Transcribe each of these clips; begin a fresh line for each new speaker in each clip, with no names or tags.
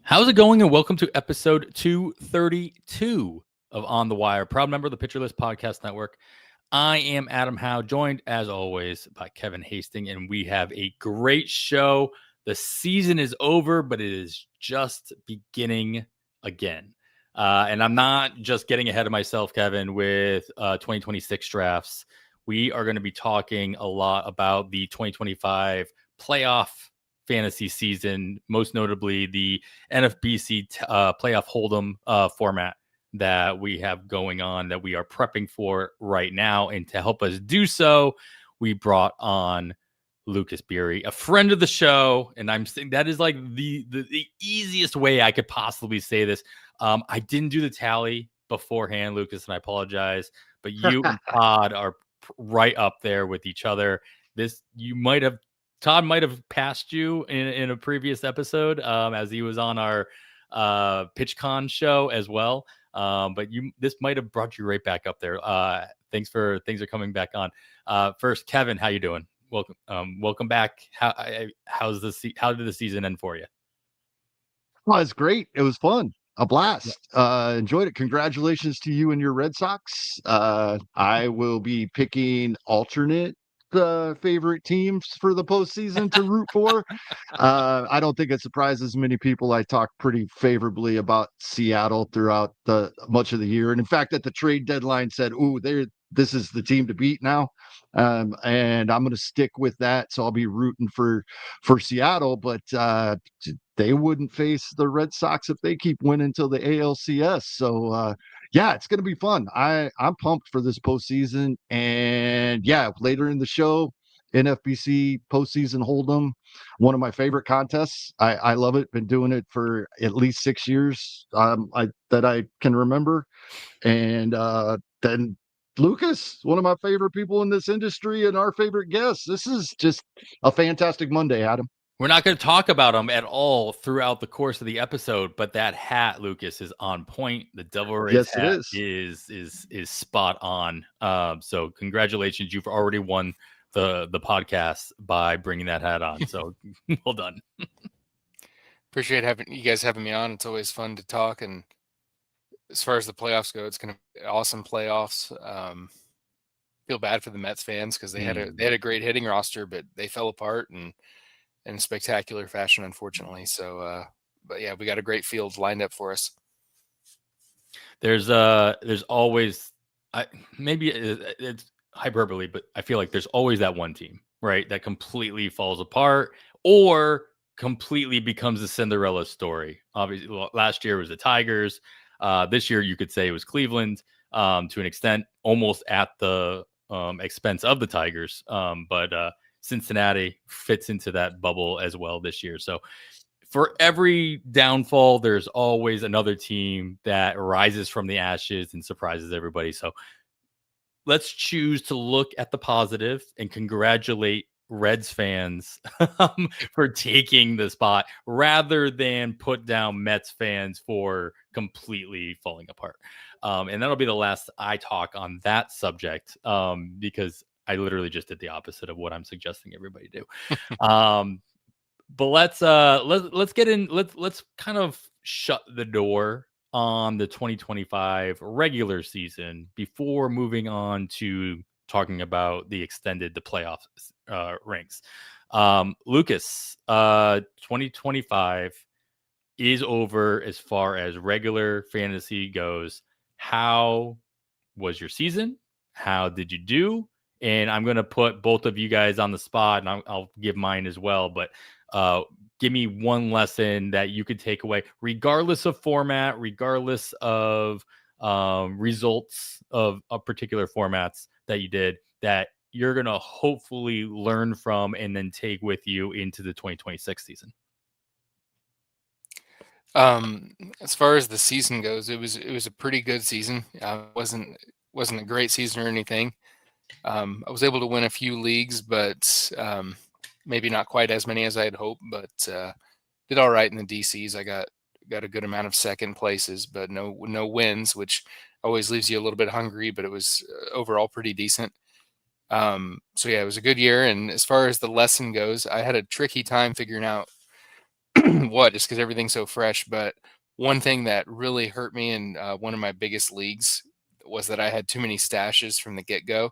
How's it going? And welcome to episode 232 of On the Wire, proud member of the Pitcher List Podcast Network. I am Adam Howe, joined as always by Kevin Hasting, and we have a great show. The season is over, but it is just beginning again. And I'm not just getting ahead of myself, Kevin, with 2026 drafts. We are going to be talking a lot about the 2025 playoff fantasy season, most notably the NFBC playoff hold'em format that we have going on that we are prepping for right now. And to help us do so, we brought on Lucas Beery, a friend of the show. And I'm saying that is like the easiest way I could possibly say this. I didn't do the tally beforehand, Lucas, and I apologize, but you and Todd are right up there with each other. Todd might have passed you in a previous episode as he was on our PitchCon show as well. But this might have brought you right back up there. Thanks for coming back on. First, Kevin, how you doing? Welcome back. How did the season end for you?
Well, it's great. It was fun. A blast. Enjoyed it. Congratulations to you and your Red Sox. I will be picking alternate favorite teams for the postseason to root for. I don't think it surprises many people. I talk pretty favorably about Seattle throughout much of the year, and in fact, at the trade deadline, said, "Ooh, this is the team to beat now," and I'm going to stick with that. So I'll be rooting for Seattle, but they wouldn't face the Red Sox if they keep winning until the ALCS. So yeah, it's going to be fun. I'm pumped for this postseason. And yeah, later in the show, NFBC postseason hold'em, one of my favorite contests. I love it. Been doing it for at least 6 years that I can remember. And then Lucas, one of my favorite people in this industry and our favorite guest. This is just a fantastic Monday, Adam.
We're not going to talk about them at all throughout the course of the episode, but that hat, Lucas, is on point. The Devil Rays hat is spot on. So congratulations, you've already won the podcast by bringing that hat on. So well done.
Appreciate you guys having me on. It's always fun to talk. And as far as the playoffs go, it's going to be awesome playoffs. Feel bad for the Mets fans because they had a great hitting roster, but they fell apart and in spectacular fashion, unfortunately. So, but yeah, we got a great field lined up for us.
There's always, maybe it's hyperbole, but I feel like there's always that one team, right, that completely falls apart or completely becomes a Cinderella story. Obviously, last year was the Tigers. This year, you could say it was Cleveland to an extent, almost at the expense of the Tigers. But Cincinnati fits into that bubble as well this year. So for every downfall, there's always another team that rises from the ashes and surprises everybody. So let's choose to look at the positive and congratulate Reds fans for taking the spot rather than put down Mets fans for completely falling apart. And that'll be the last I talk on that subject because I literally just did the opposite of what I'm suggesting everybody do. But let's get in. Let's kind of shut the door on the 2025 regular season before moving on to talking about the playoff ranks. Lucas, 2025 is over as far as regular fantasy goes. How was your season? How did you do? And I'm going to put both of you guys on the spot, and I'll give mine as well. But give me one lesson that you could take away, regardless of format, regardless of results of particular formats that you did, that you're going to hopefully learn from and then take with you into the 2026 season.
As far as the season goes, it was a pretty good season. Wasn't a great season or anything. I was able to win a few leagues, but maybe not quite as many as I had hoped, but did all right in the DCs. I got a good amount of second places, but no wins, which always leaves you a little bit hungry, but it was overall pretty decent. So yeah, it was a good year. And as far as the lesson goes, I had a tricky time figuring out what, just because everything's so fresh. But one thing that really hurt me in one of my biggest leagues was that I had too many stashes from the get-go,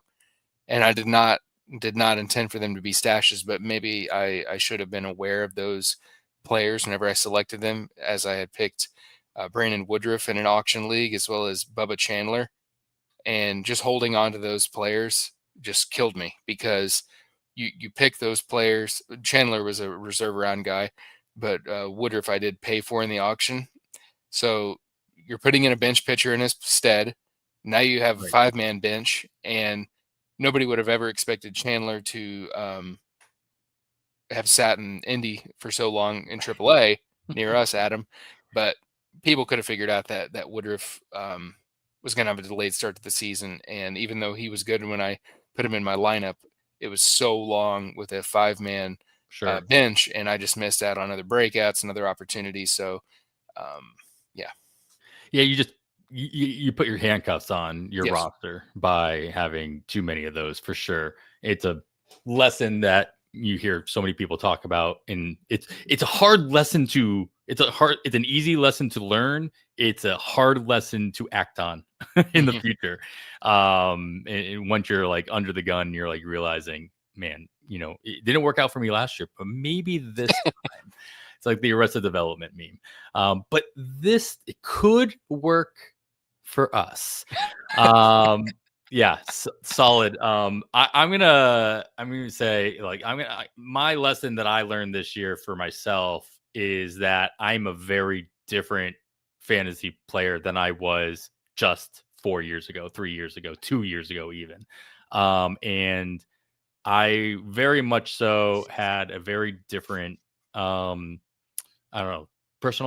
and I did not intend for them to be stashes, but maybe I should have been aware of those players whenever I selected them, as I had picked Brandon Woodruff in an auction league, as well as Bubba Chandler, and just holding on to those players just killed me, because you pick those players. Chandler was a reserve round guy, but Woodruff I did pay for in the auction. So you're putting in a bench pitcher in his stead. Now you have a 5-man bench, and nobody would have ever expected Chandler to have sat in Indy for so long in AAA near us, Adam. But people could have figured out that Woodruff was going to have a delayed start to the season. And even though he was good when I put him in my lineup, it was so long with a 5-man bench, and I just missed out on other breakouts and other opportunities. So, yeah,
you put your handcuffs on your roster by having too many of those, for sure. It's a lesson that you hear so many people talk about, and it's a hard lesson to. It's an easy lesson to learn. It's a hard lesson to act on in the future. And once you're like under the gun, you're like realizing, man, it didn't work out for me last year, but maybe this time. It's like the Arrested Development meme. But it could work for us. Solid. I'm gonna say, like, my lesson that I learned this year for myself is that I'm a very different fantasy player than I was just 4 years ago, 3 years ago, 2 years ago, even. And I very much so had a very different, personal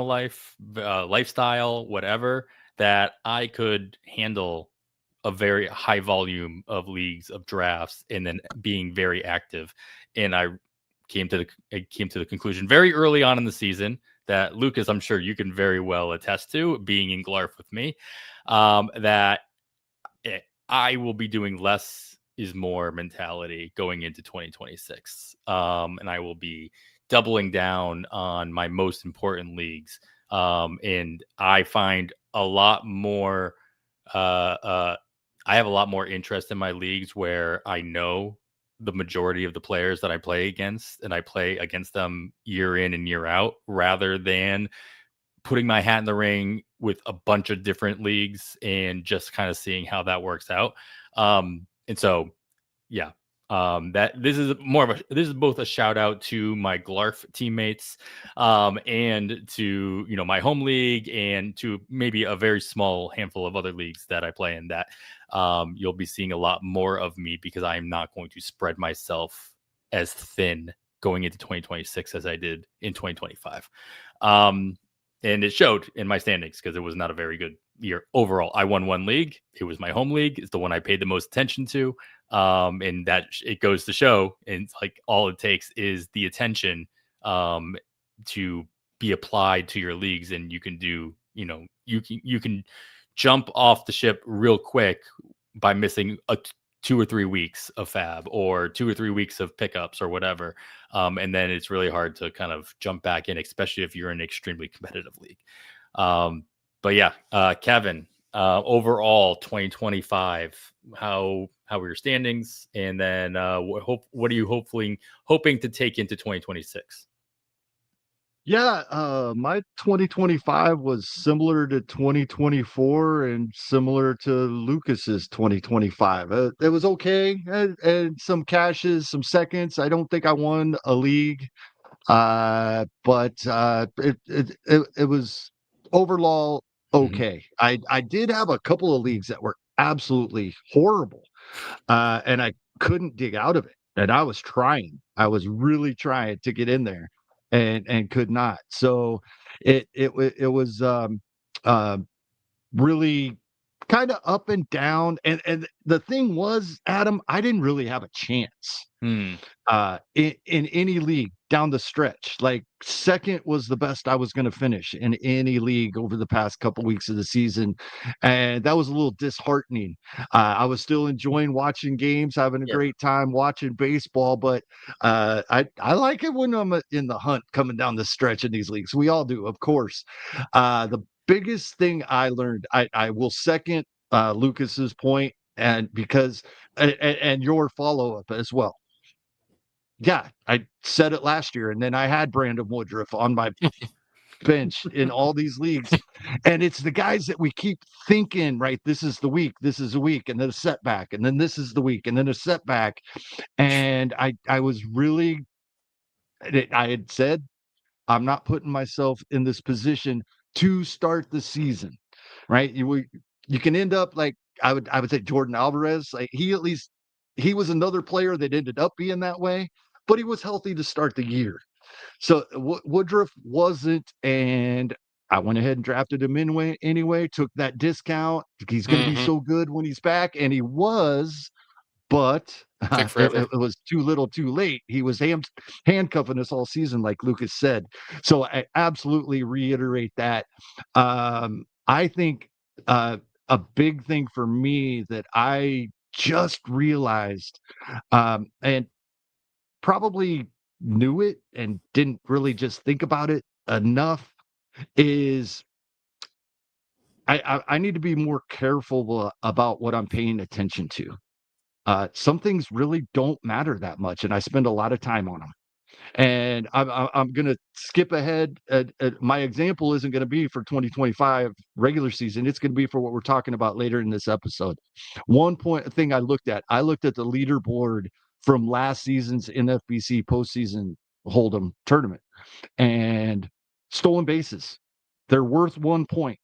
life, lifestyle, whatever, that I could handle a very high volume of leagues, of drafts, and then being very active. And I came to the conclusion very early on in the season that, Lucas, I'm sure you can very well attest to, being in Glarf with me, that I will be doing less is more mentality going into 2026. And I will be doubling down on my most important leagues. And I find a lot more, I have a lot more interest in my leagues where I know the majority of the players that I play against, and I play against them year in and year out, rather than putting my hat in the ring with a bunch of different leagues and just kind of seeing how that works out. And so, that this is both a shout out to my Glarf teammates, and to, my home league, and to maybe a very small handful of other leagues that I play in, that you'll be seeing a lot more of me, because I am not going to spread myself as thin going into 2026 as I did in 2025. And it showed in my standings, because it was not a very good year overall. I won one league. It was my home league. It's the one I paid the most attention to. And that it goes to show, and like, all it takes is the attention to be applied to your leagues, and you can do, you can jump off the ship real quick by missing 2 or 3 weeks of FAAB, or 2 or 3 weeks of pickups, or whatever. And then it's really hard to kind of jump back in, especially if you're in an extremely competitive league. Kevin, overall 2025, how were your standings? And then what are you hoping to take into 2026?
My 2025 was similar to 2024 and similar to Lucas's 2025. It was okay, and some cashes, some seconds. I don't think I won a league, but it was overall okay. I did have a couple of leagues that were absolutely horrible, and I couldn't dig out of it. And I was trying. I was really trying to get in there, and could not. So it was really kind of up and down. And the thing was, Adam, I didn't really have a chance in any league down the stretch. Like second was the best I was going to finish in any league over the past couple weeks of the season, and that was a little disheartening. I was still enjoying watching games, having a great time watching baseball, but I like it when I'm in the hunt coming down the stretch in these leagues. We all do, of course. The biggest thing I learned, I will second Lucas's point, and because and your follow up as well. Yeah, I said it last year, and then I had Brandon Woodruff on my bench in all these leagues. And it's the guys that we keep thinking, right? This is the week, this is a week, and then a setback, and then this is the week, and then a setback. And I was really, I had said, I'm not putting myself in this position to start the season, right? You can end up like I would say Jordan Alvarez. Like he was another player that ended up being that way, but he was healthy to start the year. So Woodruff wasn't, and I went ahead and drafted him anyway. Took that discount. He's going to be so good when he's back, and he was. But it was too little, too late. He was handcuffing us all season, like Lucas said. So I absolutely reiterate that. I think a big thing for me that I just realized, and probably knew it and didn't really just think about it enough, is I need to be more careful about what I'm paying attention to. Some things really don't matter that much, and I spend a lot of time on them. And I'm going to skip ahead. My example isn't going to be for 2025 regular season. It's going to be for what we're talking about later in this episode. One thing I looked at the leaderboard from last season's NFBC postseason Hold'em tournament, and stolen bases. They're worth 1 point.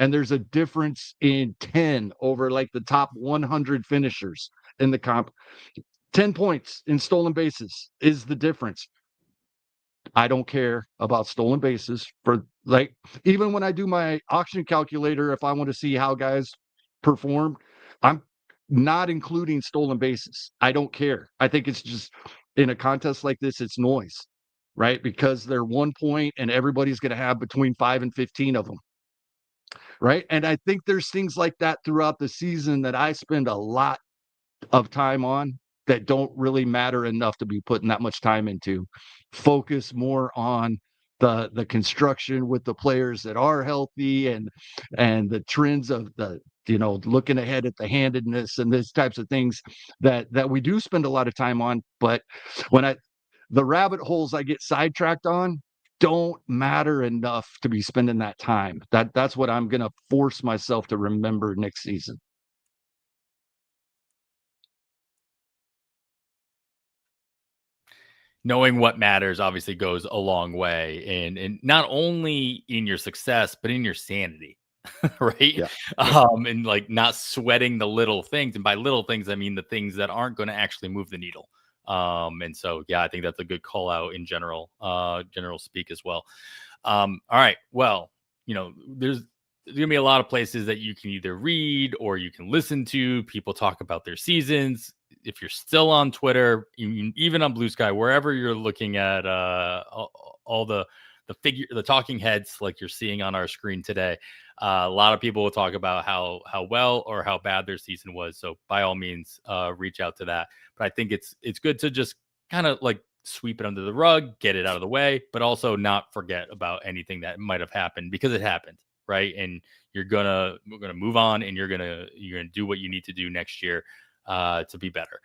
And there's a difference in 10 over like the top 100 finishers in the comp. 10 points in stolen bases is the difference. I don't care about stolen bases for, like, even when I do my auction calculator, if I want to see how guys perform, I'm not including stolen bases. I don't care. I think it's just, in a contest like this, it's noise, right? Because they're 1 point and everybody's going to have between 5 and 15 of them. Right. And I think there's things like that throughout the season that I spend a lot of time on that don't really matter enough to be putting that much time into. Focus more on the construction with the players that are healthy, and the trends of the, looking ahead at the handedness and these types of things that we do spend a lot of time on. But when the rabbit holes I get sidetracked on don't matter enough to be spending that time. That's what I'm going to force myself to remember next season.
Knowing what matters obviously goes a long way, and not only in your success, but in your sanity, right?
Yeah.
And like not sweating the little things. And by little things, I mean the things that aren't going to actually move the needle. And so, yeah, I think that's a good call out in general speak as well. All right. Well, there's gonna be a lot of places that you can either read or you can listen to people talk about their seasons. If you're still on Twitter, even on Blue Sky, wherever you're looking at all the talking heads like you're seeing on our screen today, a lot of people will talk about how well or how bad their season was. So by all means, reach out to that. But I think it's good to just kind of like sweep it under the rug, get it out of the way, but also not forget about anything that might have happened, because it happened, right? And we're gonna move on, and you're gonna do what you need to do next year to be better.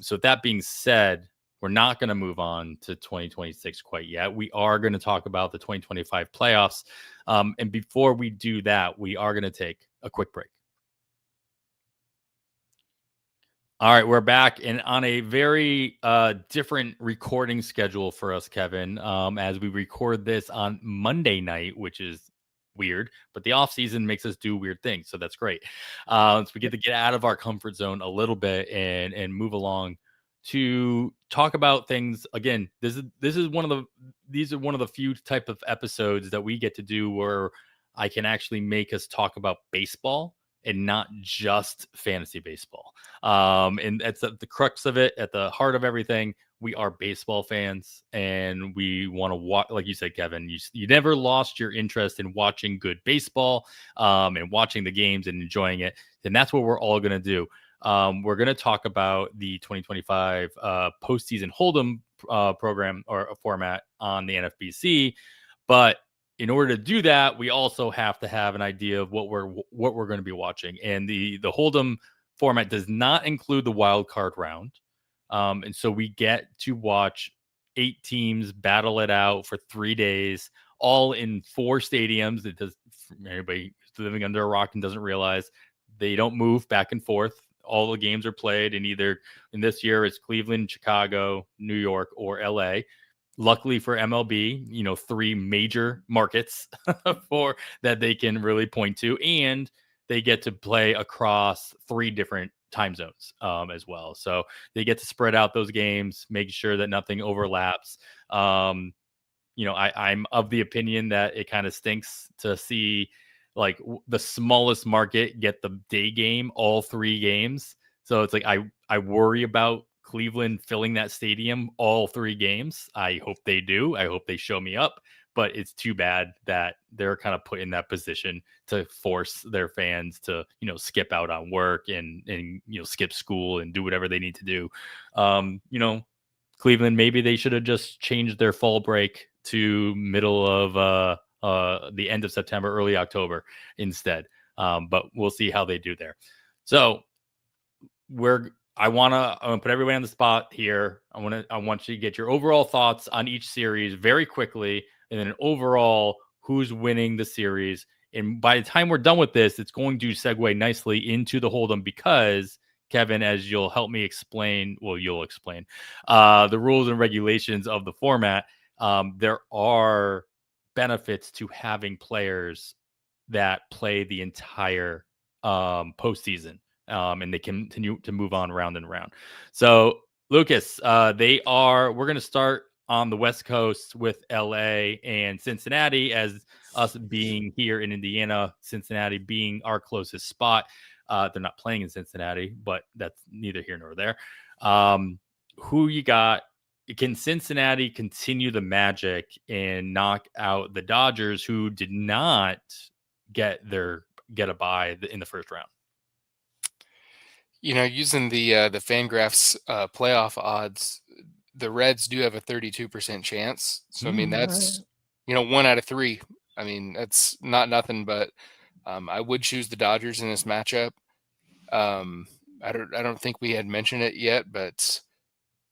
So that being said, we're not going to move on to 2026 quite yet. We are going to talk about the 2025 playoffs. And before we do that, we are going to take a quick break. All right, we're back, and on a very different recording schedule for us, Kevin, as we record this on Monday night, which is weird, but the off season makes us do weird things, so that's great. So we get to get out of our comfort zone a little bit and move along to talk about things. Again, these are one of the few type of episodes that we get to do where I can actually make us talk about baseball and not just fantasy baseball. And that's the crux of it, at the heart of everything. we are baseball fans and we want to watch, like you said, Kevin, you never lost your interest in watching good baseball and watching the games and enjoying it. Then that's what we're all going to do. We're going to talk about the 2025 postseason Hold'em program or format on the NFBC. But in order to do that, we also have to have an idea of what we're going to be watching. And the Hold'em format does not include the wild card round. And so we get to watch 8 teams battle it out for 3 days, all in 4 stadiums. It does, anybody who's living under a rock and doesn't realize, they don't move back and forth. All the games are played in this year, it's Cleveland, Chicago, New York, or LA. Luckily for MLB, 3 major markets for that they can really point to, and they get to play across 3 different time zones as well. So they get to spread out those games, make sure that nothing overlaps. I'm of the opinion that it kind of stinks to see like the smallest market get the day game, all 3 games. So it's like I worry about Cleveland filling that stadium all 3 games. I hope they do. I hope they show me up. But it's too bad that they're kind of put in that position to force their fans to, skip out on work and skip school and do whatever they need to do. Cleveland, maybe they should have just changed their fall break to middle of the end of September, early October instead. But we'll see how they do there. So I want to put everybody on the spot here. I want you to get your overall thoughts on each series very quickly, and then overall who's winning the series. And by the time we're done with this, it's going to segue nicely into the Hold'em because, Kevin, as you'll help me explain, you'll explain the rules and regulations of the format. There are benefits to having players that play the entire postseason. And they continue to move on round and round. So, Lucas, we're going to start on the West Coast with LA and Cincinnati, as us being here in Indiana, Cincinnati being our closest spot. They're not playing in Cincinnati, but that's neither here nor there. Who you got? Can Cincinnati continue the magic and knock out the Dodgers, who did not get a bye in the first round?
Using the Fangraphs playoff odds, the Reds do have a 32% chance. So, I mean, that's, 1 out of 3. I mean, that's not nothing, but I would choose the Dodgers in this matchup. I don't think we had mentioned it yet, but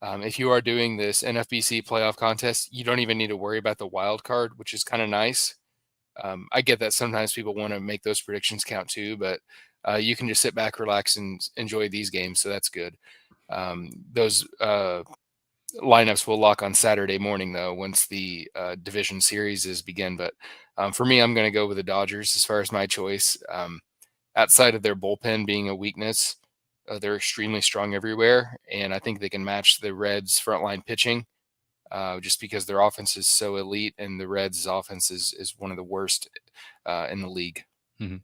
if you are doing this NFBC playoff contest, you don't even need to worry about the wild card, which is kind of nice. I get that sometimes people want to make those predictions count too, but you can just sit back, relax, and enjoy these games. So that's good. Those lineups will lock on Saturday morning, though, once the division series is begin. But for me, I'm going to go with the Dodgers as far as my choice. Outside of their bullpen being a weakness, they're extremely strong everywhere. And I think they can match the Reds' frontline pitching just because their offense is so elite, and the Reds' offense is one of the worst in the league.
Mm-hmm.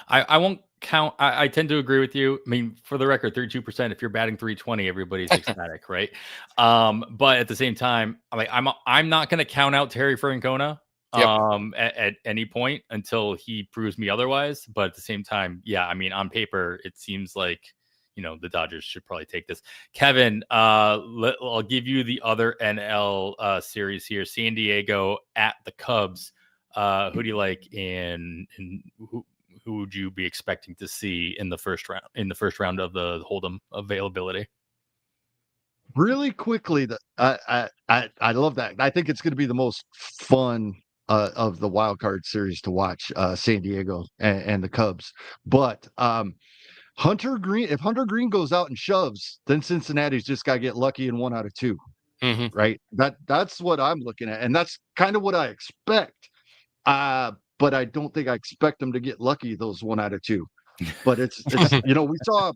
I won't count. I tend to agree with you. I mean, for the record, 32%. If you're batting 320, everybody's ecstatic, right? But at the same time, I'm not going to count out Terry Francona at any point until he proves me otherwise. But at the same time, yeah, I mean, on paper, it seems like the Dodgers should probably take this. Kevin, I'll give you the other NL series here: San Diego at the Cubs. Who do you like, and who would you be expecting to see in the first round of the Hold'em availability?
Really quickly, I love that. I think it's going to be the most fun of the wild card series to watch, San Diego and the Cubs. But Hunter Green, if Hunter Green goes out and shoves, then Cincinnati's just got to get lucky in 1 out of 2.
Mm-hmm.
Right? That's what I'm looking at, and that's kind of what I expect. But I don't think I expect them to get lucky those 1 out of 2. But it's we saw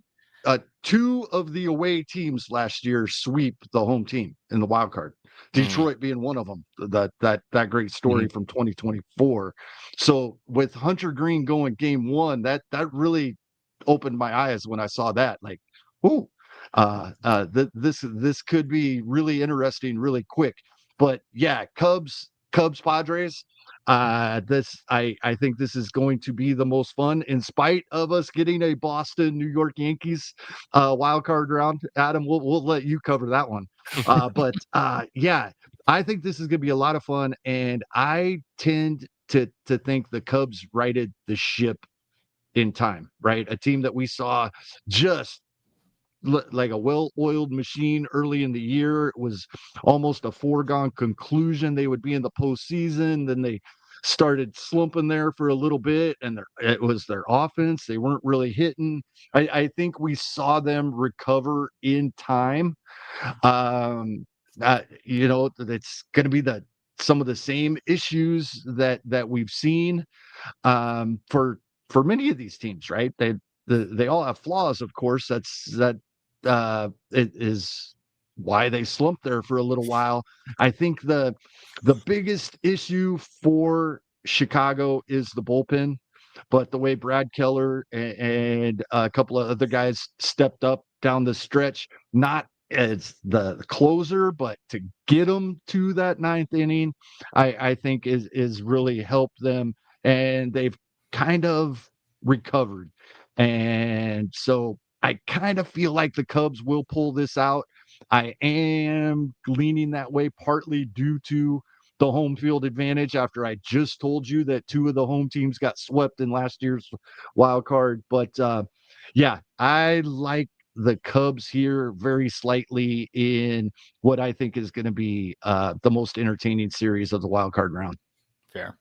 2 of the away teams last year sweep the home team in the wild card. Detroit being one of them. That great story from 2024. So with Hunter Green going game 1, that really opened my eyes when I saw that. Like, ooh. This could be really interesting, really quick. But yeah, Cubs, Padres. I think this is going to be the most fun, in spite of us getting a Boston New York Yankees wild card round. Adam, we'll let you cover that one. But yeah, I think this is going to be a lot of fun, and I tend to think the Cubs righted the ship in time. Right, a team that we saw just like a well-oiled machine early in the year. It was almost a foregone conclusion they would be in the postseason. Then they started slumping there for a little bit, and it was their offense. They weren't really hitting. I think we saw them recover in time. It's going to be some of the same issues that we've seen for many of these teams, right? They all have flaws, of course. It is why they slumped there for a little while. I think the biggest issue for Chicago is the bullpen, but the way Brad Keller and a couple of other guys stepped up down the stretch, not as the closer, but to get them to that ninth inning, I think is really helped them, and they've kind of recovered. And so I kind of feel like the Cubs will pull this out. I am leaning that way, partly due to the home field advantage, after I just told you that two of the home teams got swept in last year's wild card. But yeah, I like the Cubs here very slightly in what I think is going to be the most entertaining series of the wild card round.
Fair.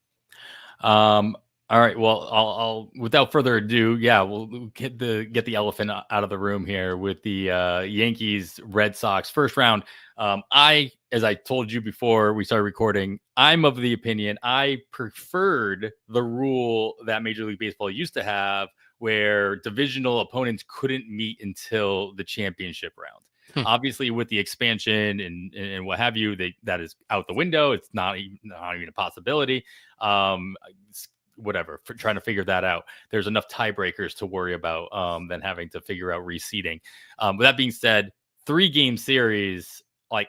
All right. Well, I'll without further ado, yeah, we'll get the elephant out of the room here with the Yankees Red Sox first round. As I told you before we started recording, I'm of the opinion I preferred the rule that Major League Baseball used to have, where divisional opponents couldn't meet until the championship round. Obviously, with the expansion and what have you, that is out the window. It's not even a possibility. Whatever, for trying to figure that out. There's enough tiebreakers to worry about than having to figure out reseeding. With that being said, 3-game series, like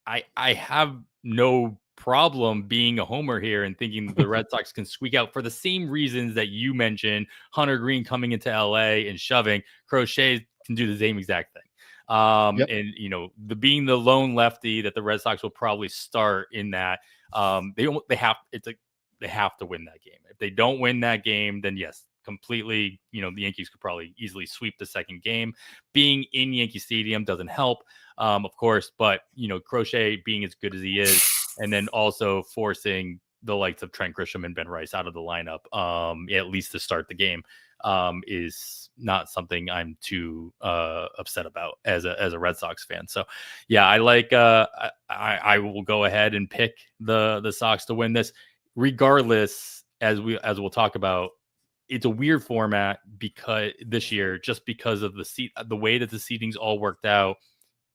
I have no problem being a homer here and thinking the Red Sox can squeak out for the same reasons that you mentioned. Hunter Green coming into LA and shoving. Crochet can do the same exact thing.
Yep.
And being the lone lefty that the Red Sox will probably start in that, they have to win that game. If they don't win that game, then yes, completely, the Yankees could probably easily sweep the second game. Being in Yankee Stadium doesn't help, of course, but Crochet being as good as he is, and then also forcing the likes of Trent Grisham and Ben Rice out of the lineup, at least to start the game, is not something I'm too upset about as a Red Sox fan. So yeah, I like I will go ahead and pick the Sox to win this. Regardless, as we'll talk about, it's a weird format because this year, just because of the way that the seedings all worked out,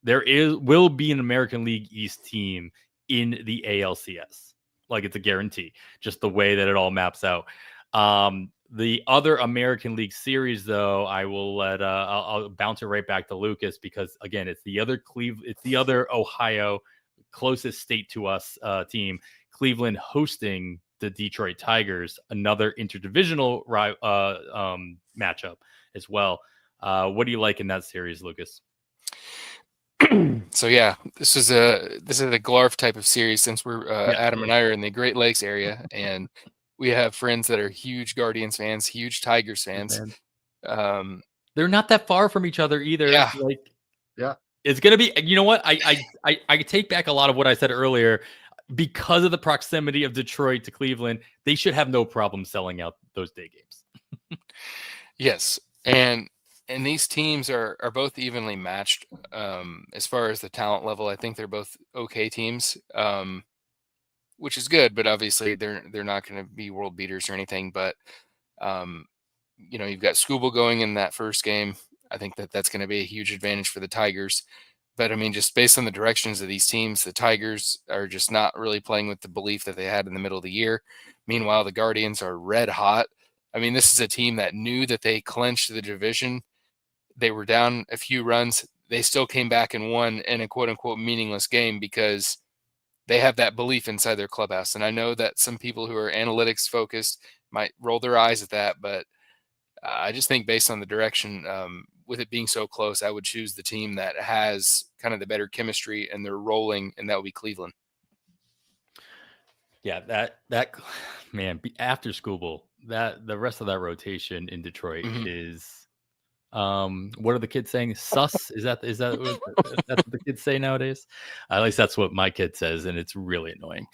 will be an American League East team in the ALCS. Like, it's a guarantee, just the way that it all maps out. The other American League series, though, I will I'll bounce it right back to Lucas, because again, it's the other Ohio closest state to us team, Cleveland, hosting the Detroit Tigers, another interdivisional matchup as well. What do you like in that series, Lucas?
So yeah, this is a Glarf type of series, since we're Adam and I are in the Great Lakes area, and we have friends that are huge Guardians fans, huge Tigers fans.
They're not that far from each other either.
Yeah.
It's gonna be. You know what? I take back a lot of what I said earlier. Because of the proximity of Detroit to Cleveland, they should have no problem selling out those day games.
Yes, and these teams are both evenly matched as far as the talent level. I think they're both okay teams, which is good. But obviously, they're not going to be world beaters or anything. But you've got Skubal going in that first game. I think that's going to be a huge advantage for the Tigers. But I mean, just based on the directions of these teams, the Tigers are just not really playing with the belief that they had in the middle of the year. Meanwhile, the Guardians are red hot. I mean, this is a team that knew that they clinched the division. They were down a few runs. they still came back and won in a quote unquote meaningless game because they have that belief inside their clubhouse. And I know that some people who are analytics focused might roll their eyes at that, but I just think based on the direction, with it being so close, I would choose the team that has kind of the better chemistry and they're rolling, and that would be Cleveland.
Yeah, that man, after school bowl, that the rest of that rotation in Detroit is what are the kids saying? Sus? Is that that's what the kids say nowadays? At least that's what my kid says, and it's really annoying.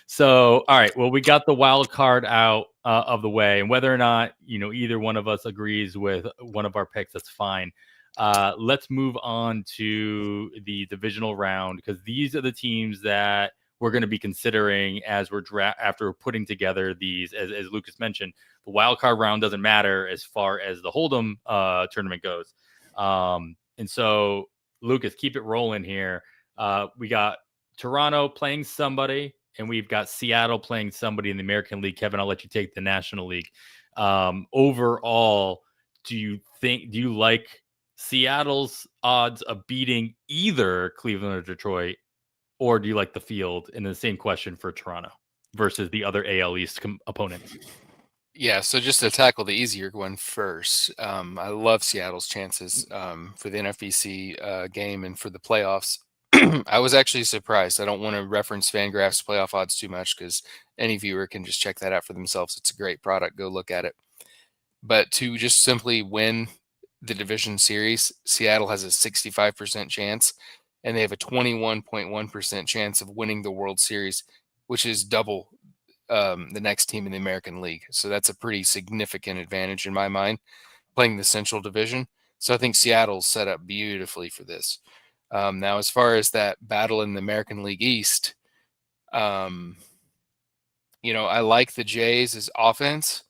So, all right, well, we got the wild card out of the way, and whether or not either one of us agrees with one of our picks, that's fine. Let's move on to the divisional round, because these are the teams that we're going to be considering as we're after putting together these. As Lucas mentioned, the wild card round doesn't matter as far as the Hold'em tournament goes. And so, Lucas, keep it rolling here. We got Toronto playing somebody, and we've got Seattle playing somebody in the American League. Kevin, I'll let you take the National League. Overall, do you like Seattle's odds of beating either Cleveland or Detroit, or do you like the field? And the same question for Toronto versus the other AL East opponents.
Yeah, so just to tackle the easier one first, I love Seattle's chances for the NFBC game and for the playoffs. I was actually surprised. I don't want to reference Fangraphs playoff odds too much because any viewer can just check that out for themselves. It's a great product. Go look at it. But to just simply win the division series, Seattle has a 65% chance, and they have a 21.1% chance of winning the World Series, which is double the next team in the American League. So that's a pretty significant advantage in my mind, playing the Central Division. So I think Seattle's set up beautifully for this. Now, as far as that battle in the American League East, I like the Jays' as offense,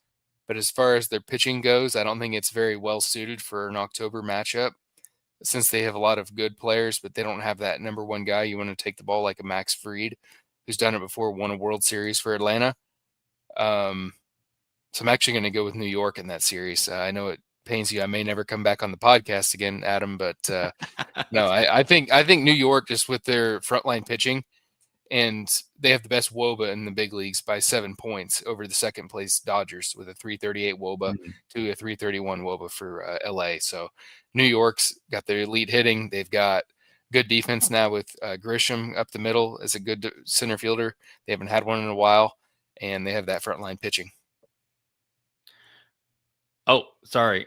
but as far as their pitching goes, I don't think it's very well suited for an October matchup, since they have a lot of good players, but they don't have that number one guy. You want to take the ball like a Max Fried, who's done it before, won a World Series for Atlanta. So I'm actually going to go with New York in that series. I know it pains you. I may never come back on the podcast again, Adam, but no, I think New York, just with their frontline pitching, and they have the best WOBA in the big leagues by 7 points over the second place Dodgers with a 338 WOBA to a 331 WOBA for LA. So New York's got their elite hitting. They've got good defense now with Grisham up the middle as a good center fielder. They haven't had one in a while, and they have that frontline pitching.
Oh, sorry.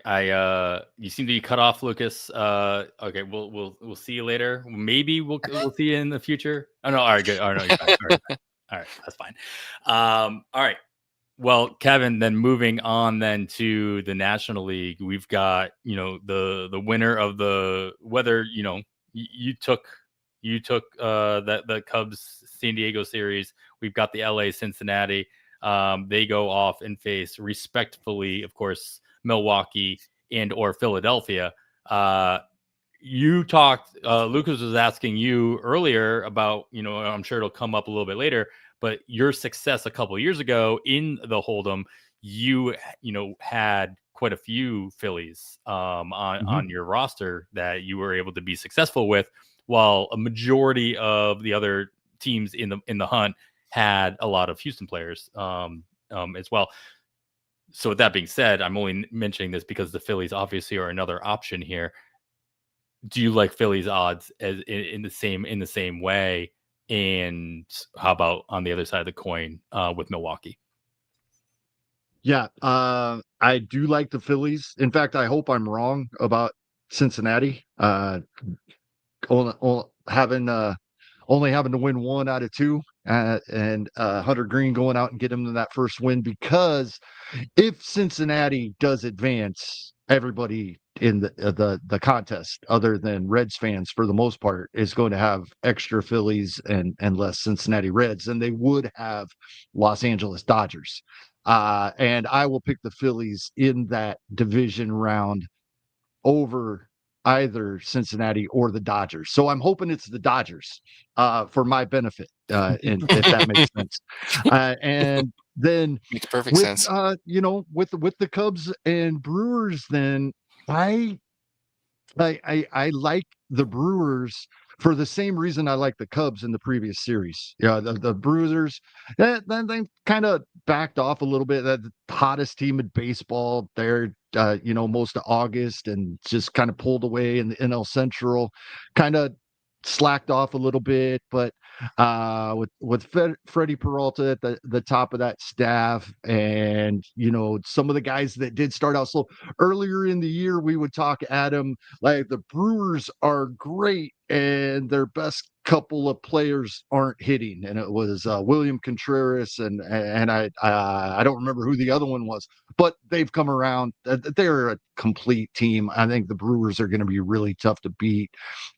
You seem to be cut off, Lucas. Okay, we'll see you later. Maybe we'll see you in the future. Oh no, all right, good. Oh no, you're fine. All right, that's fine. All right. Well, Kevin, then moving on then to the National League, we've got the winner of the whether you took the Cubs San Diego series. We've got the LA Cincinnati. They go off and face respectfully, of course, Milwaukee and or Philadelphia. You talked, Lucas was asking you earlier about, I'm sure it'll come up a little bit later, but your success a couple of years ago in the Hold'em, you had quite a few Phillies on your roster that you were able to be successful with, while a majority of the other teams in the hunt had a lot of Houston players as well. So with that being said, I'm only mentioning this because the Phillies obviously are another option here. Do you like Phillies odds as in the same way? And how about on the other side of the coin with Milwaukee?
Yeah, I do like the Phillies. In fact, I hope I'm wrong about Cincinnati. Only having to win 1 out of 2, and Hunter Green going out and get him to that first win, because if Cincinnati does advance, everybody in the contest, other than Reds fans for the most part, is going to have extra Phillies and less Cincinnati Reds than they would have Los Angeles Dodgers. And I will pick the Phillies in that division round over either Cincinnati or the Dodgers. So I'm hoping it's the Dodgers for my benefit, if that makes sense. And then
makes perfect sense.
With the Cubs and Brewers, then I like the Brewers for the same reason I like the Cubs in the previous series. Yeah, the Brewers, then they kind of backed off a little bit. That the hottest team in baseball there, most of August, and just kind of pulled away in the NL Central, kind of slacked off a little bit. But with Freddie Peralta at the top of that staff, and some of the guys that did start out slow earlier in the year, we would talk, Adam, like the Brewers are great and their best couple of players aren't hitting, and it was William Contreras and I don't remember who the other one was, but they've come around. They're a complete team. I think the Brewers are going to be really tough to beat.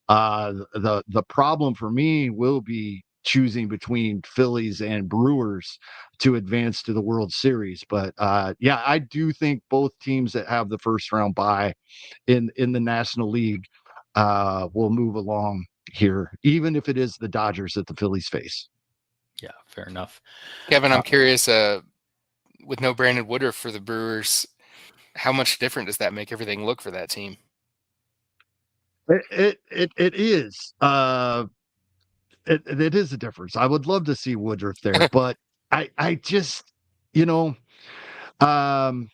The problem for me will be choosing between Phillies and Brewers to advance to the World Series. But yeah, I do think both teams that have the first round bye in the National League will move along here, even if it is the Dodgers that the Phillies face.
Yeah, fair enough.
Kevin, I'm curious, with no Brandon Woodruff for the Brewers, how much different does that make everything look for that team?
It is. It is a difference. I would love to see Woodruff there, but I just, um,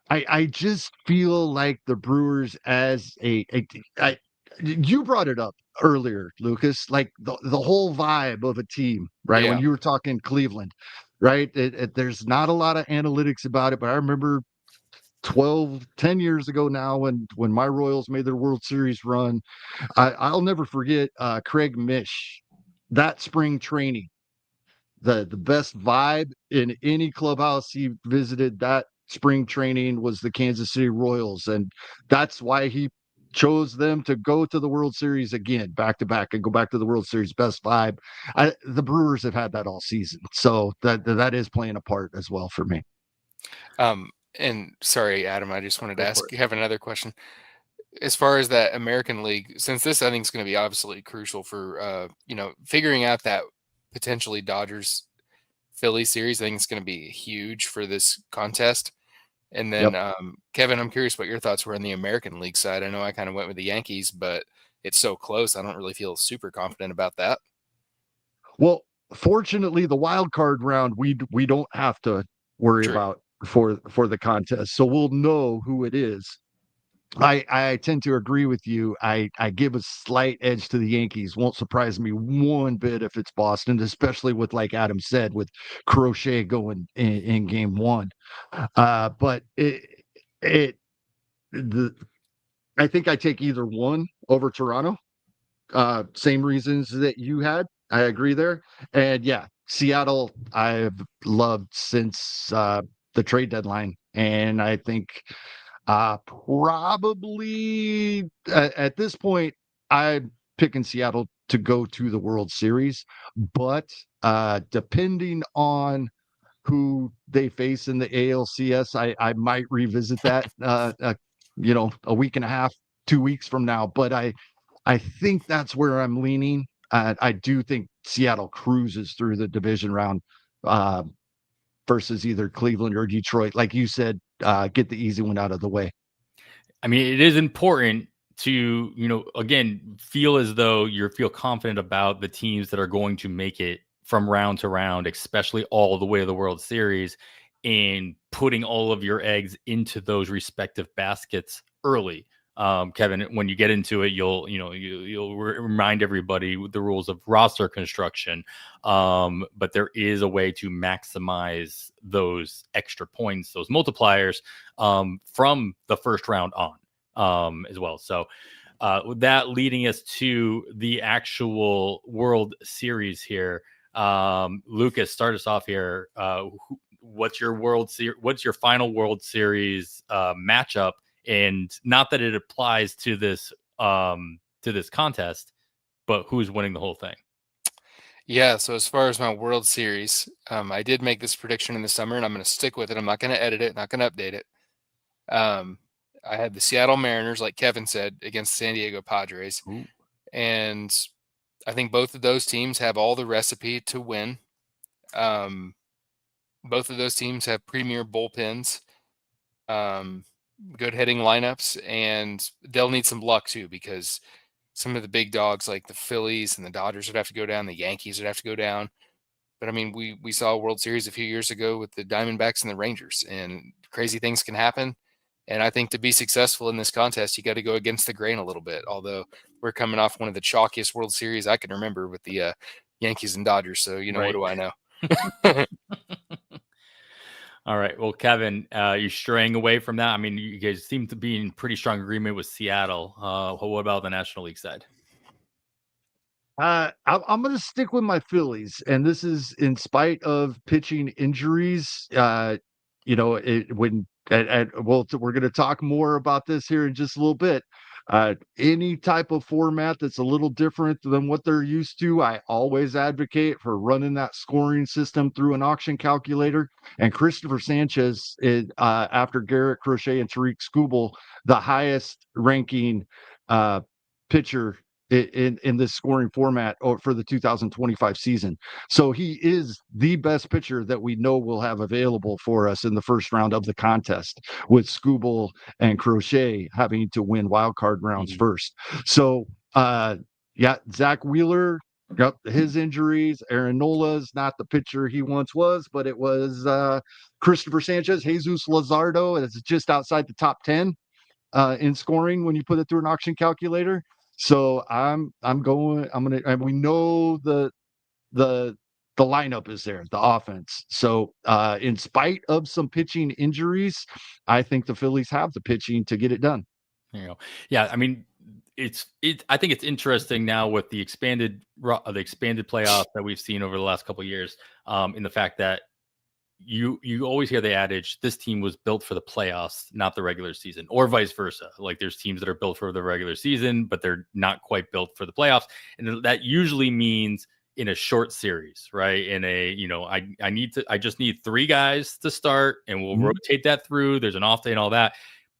I just feel like the Brewers as you brought it up earlier, Lucas, like the whole vibe of a team, right?
Yeah.
When you were talking Cleveland, right? There's not a lot of analytics about it, but I remember 10 years ago now when my Royals made their World Series run, I'll never forget Craig Mish, that spring training, the best vibe in any clubhouse he visited that spring training was the Kansas City Royals, and that's why he chose them to go to the World Series again, back to back, and go back to the World Series. Best vibe. The Brewers have had that all season, so that is playing a part as well for me.
And sorry, Adam, I just wanted to ask, you have another question. As far as that American League, since this I think is going to be obviously crucial for figuring out that potentially Dodgers Philly series, I think it's going to be huge for this contest. And then Kevin, I'm curious what your thoughts were on the American League side. I know I kind of went with the Yankees, but it's so close. I don't really feel super confident about that.
Well, fortunately, the wild card round we don't have to worry about for the contest, so we'll know who it is. I tend to agree with you. I give a slight edge to the Yankees. Won't surprise me one bit if it's Boston, especially with, like Adam said, with Crochet going in game one. But I think I take either one over Toronto. Same reasons that you had. I agree there. And yeah, Seattle I've loved since the trade deadline, and I think probably at this point, I'm picking Seattle to go to the World Series, but depending on who they face in the ALCS, I might revisit that, a week and a half, 2 weeks from now. But I think that's where I'm leaning. I do think Seattle cruises through the division round versus either Cleveland or Detroit. Like you said, get the easy one out of the way.
I mean, it is important to, again, feel as though you feel confident about the teams that are going to make it from round to round, especially all the way to the World Series, and putting all of your eggs into those respective baskets early. Kevin, when you get into it, you'll remind everybody the rules of roster construction. But there is a way to maximize those extra points, those multipliers, from the first round on, as well. So, with that leading us to the actual World Series here, Lucas, start us off here. What's your final World Series matchup? And not that it applies to this contest, but who's winning the whole thing?
Yeah, so as far as my World Series, I did make this prediction in the summer, and I'm going to stick with it. I'm not going to edit it, not going to update it. I had the Seattle Mariners, like Kevin said, against San Diego Padres.
Ooh.
And I think both of those teams have all the recipe to win. Both of those teams have premier bullpens. good hitting lineups, and they'll need some luck too, because some of the big dogs like the Phillies and the Dodgers would have to go down, the Yankees would have to go down. But I mean, we saw a World Series a few years ago with the Diamondbacks and the Rangers, and crazy things can happen. And I think to be successful in this contest, you got to go against the grain a little bit. Although we're coming off one of the chalkiest World Series I can remember with the Yankees and Dodgers. So, you know,
Right.
what do I know?
All right. Well, Kevin, you're straying away from that. I mean, you guys seem to be in pretty strong agreement with Seattle. What about the National League side?
I'm going to stick with my Phillies, and this is in spite of pitching injuries. You know, we're going to talk more about this here in just a little bit. Any type of format that's a little different than what they're used to, I always advocate for running that scoring system through an auction calculator. And Christopher Sanchez is, after Garrett Crochet and Tariq Skubal, the highest ranking pitcher in this scoring format or for the 2025 season. So he is the best pitcher that we know will have available for us in the first round of the contest, with Skubal and Crochet having to win wild card rounds first. So yeah, Zach Wheeler, yep, his injuries. Aaron Nola's not the pitcher he once was, but it was Christopher Sanchez. Jesus Luzardo is just outside the top 10 in scoring when you put it through an auction calculator. So and we know the lineup is there, the offense. So in spite of some pitching injuries, I think the Phillies have the pitching to get it done.
You know, yeah. I mean, I think it's interesting now with the expanded playoffs that we've seen over the last couple of years. In the fact that you always hear the adage, this team was built for the playoffs, not the regular season, or vice versa. Like there's teams that are built for the regular season, but they're not quite built for the playoffs. And that usually means in a short series, right? In a, you know, I just need 3 guys to start, and we'll rotate that through. There's an off day and all that.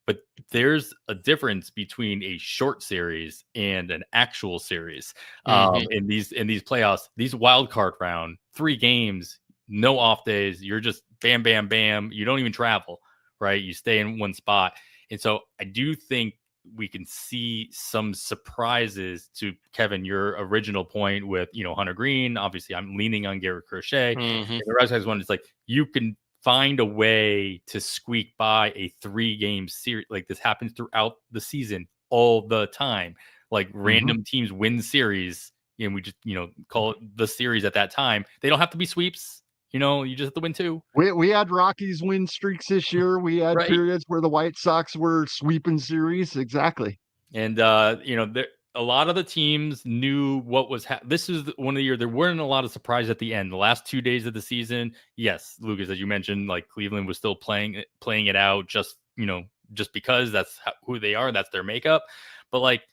But there's a difference between a short series and an actual series. In these playoffs, these wild card round, 3 games, no off days. You're just bam, bam, bam. You don't even travel, right? You stay in one spot. And so I do think we can see some surprises to Kevin, your original point with, you know, Hunter Green. Obviously, I'm leaning on Garrett Crochet. And the Red Sox one is like, you can find a way to squeak by a 3-game series. Like this happens throughout the season all the time. Like random teams win series, and we just, you know, call it the series at that time. They don't have to be sweeps. You know, you just have to win 2.
We had Rockies win streaks this year. We had periods where the White Sox were sweeping series. Exactly.
And, you know, a lot of the teams knew what was this is one of the year. There weren't a lot of surprise at the end. The last 2 days of the season, yes, Lucas, as you mentioned, like Cleveland was still playing it out just, you know, just because that's who they are. That's their makeup. But like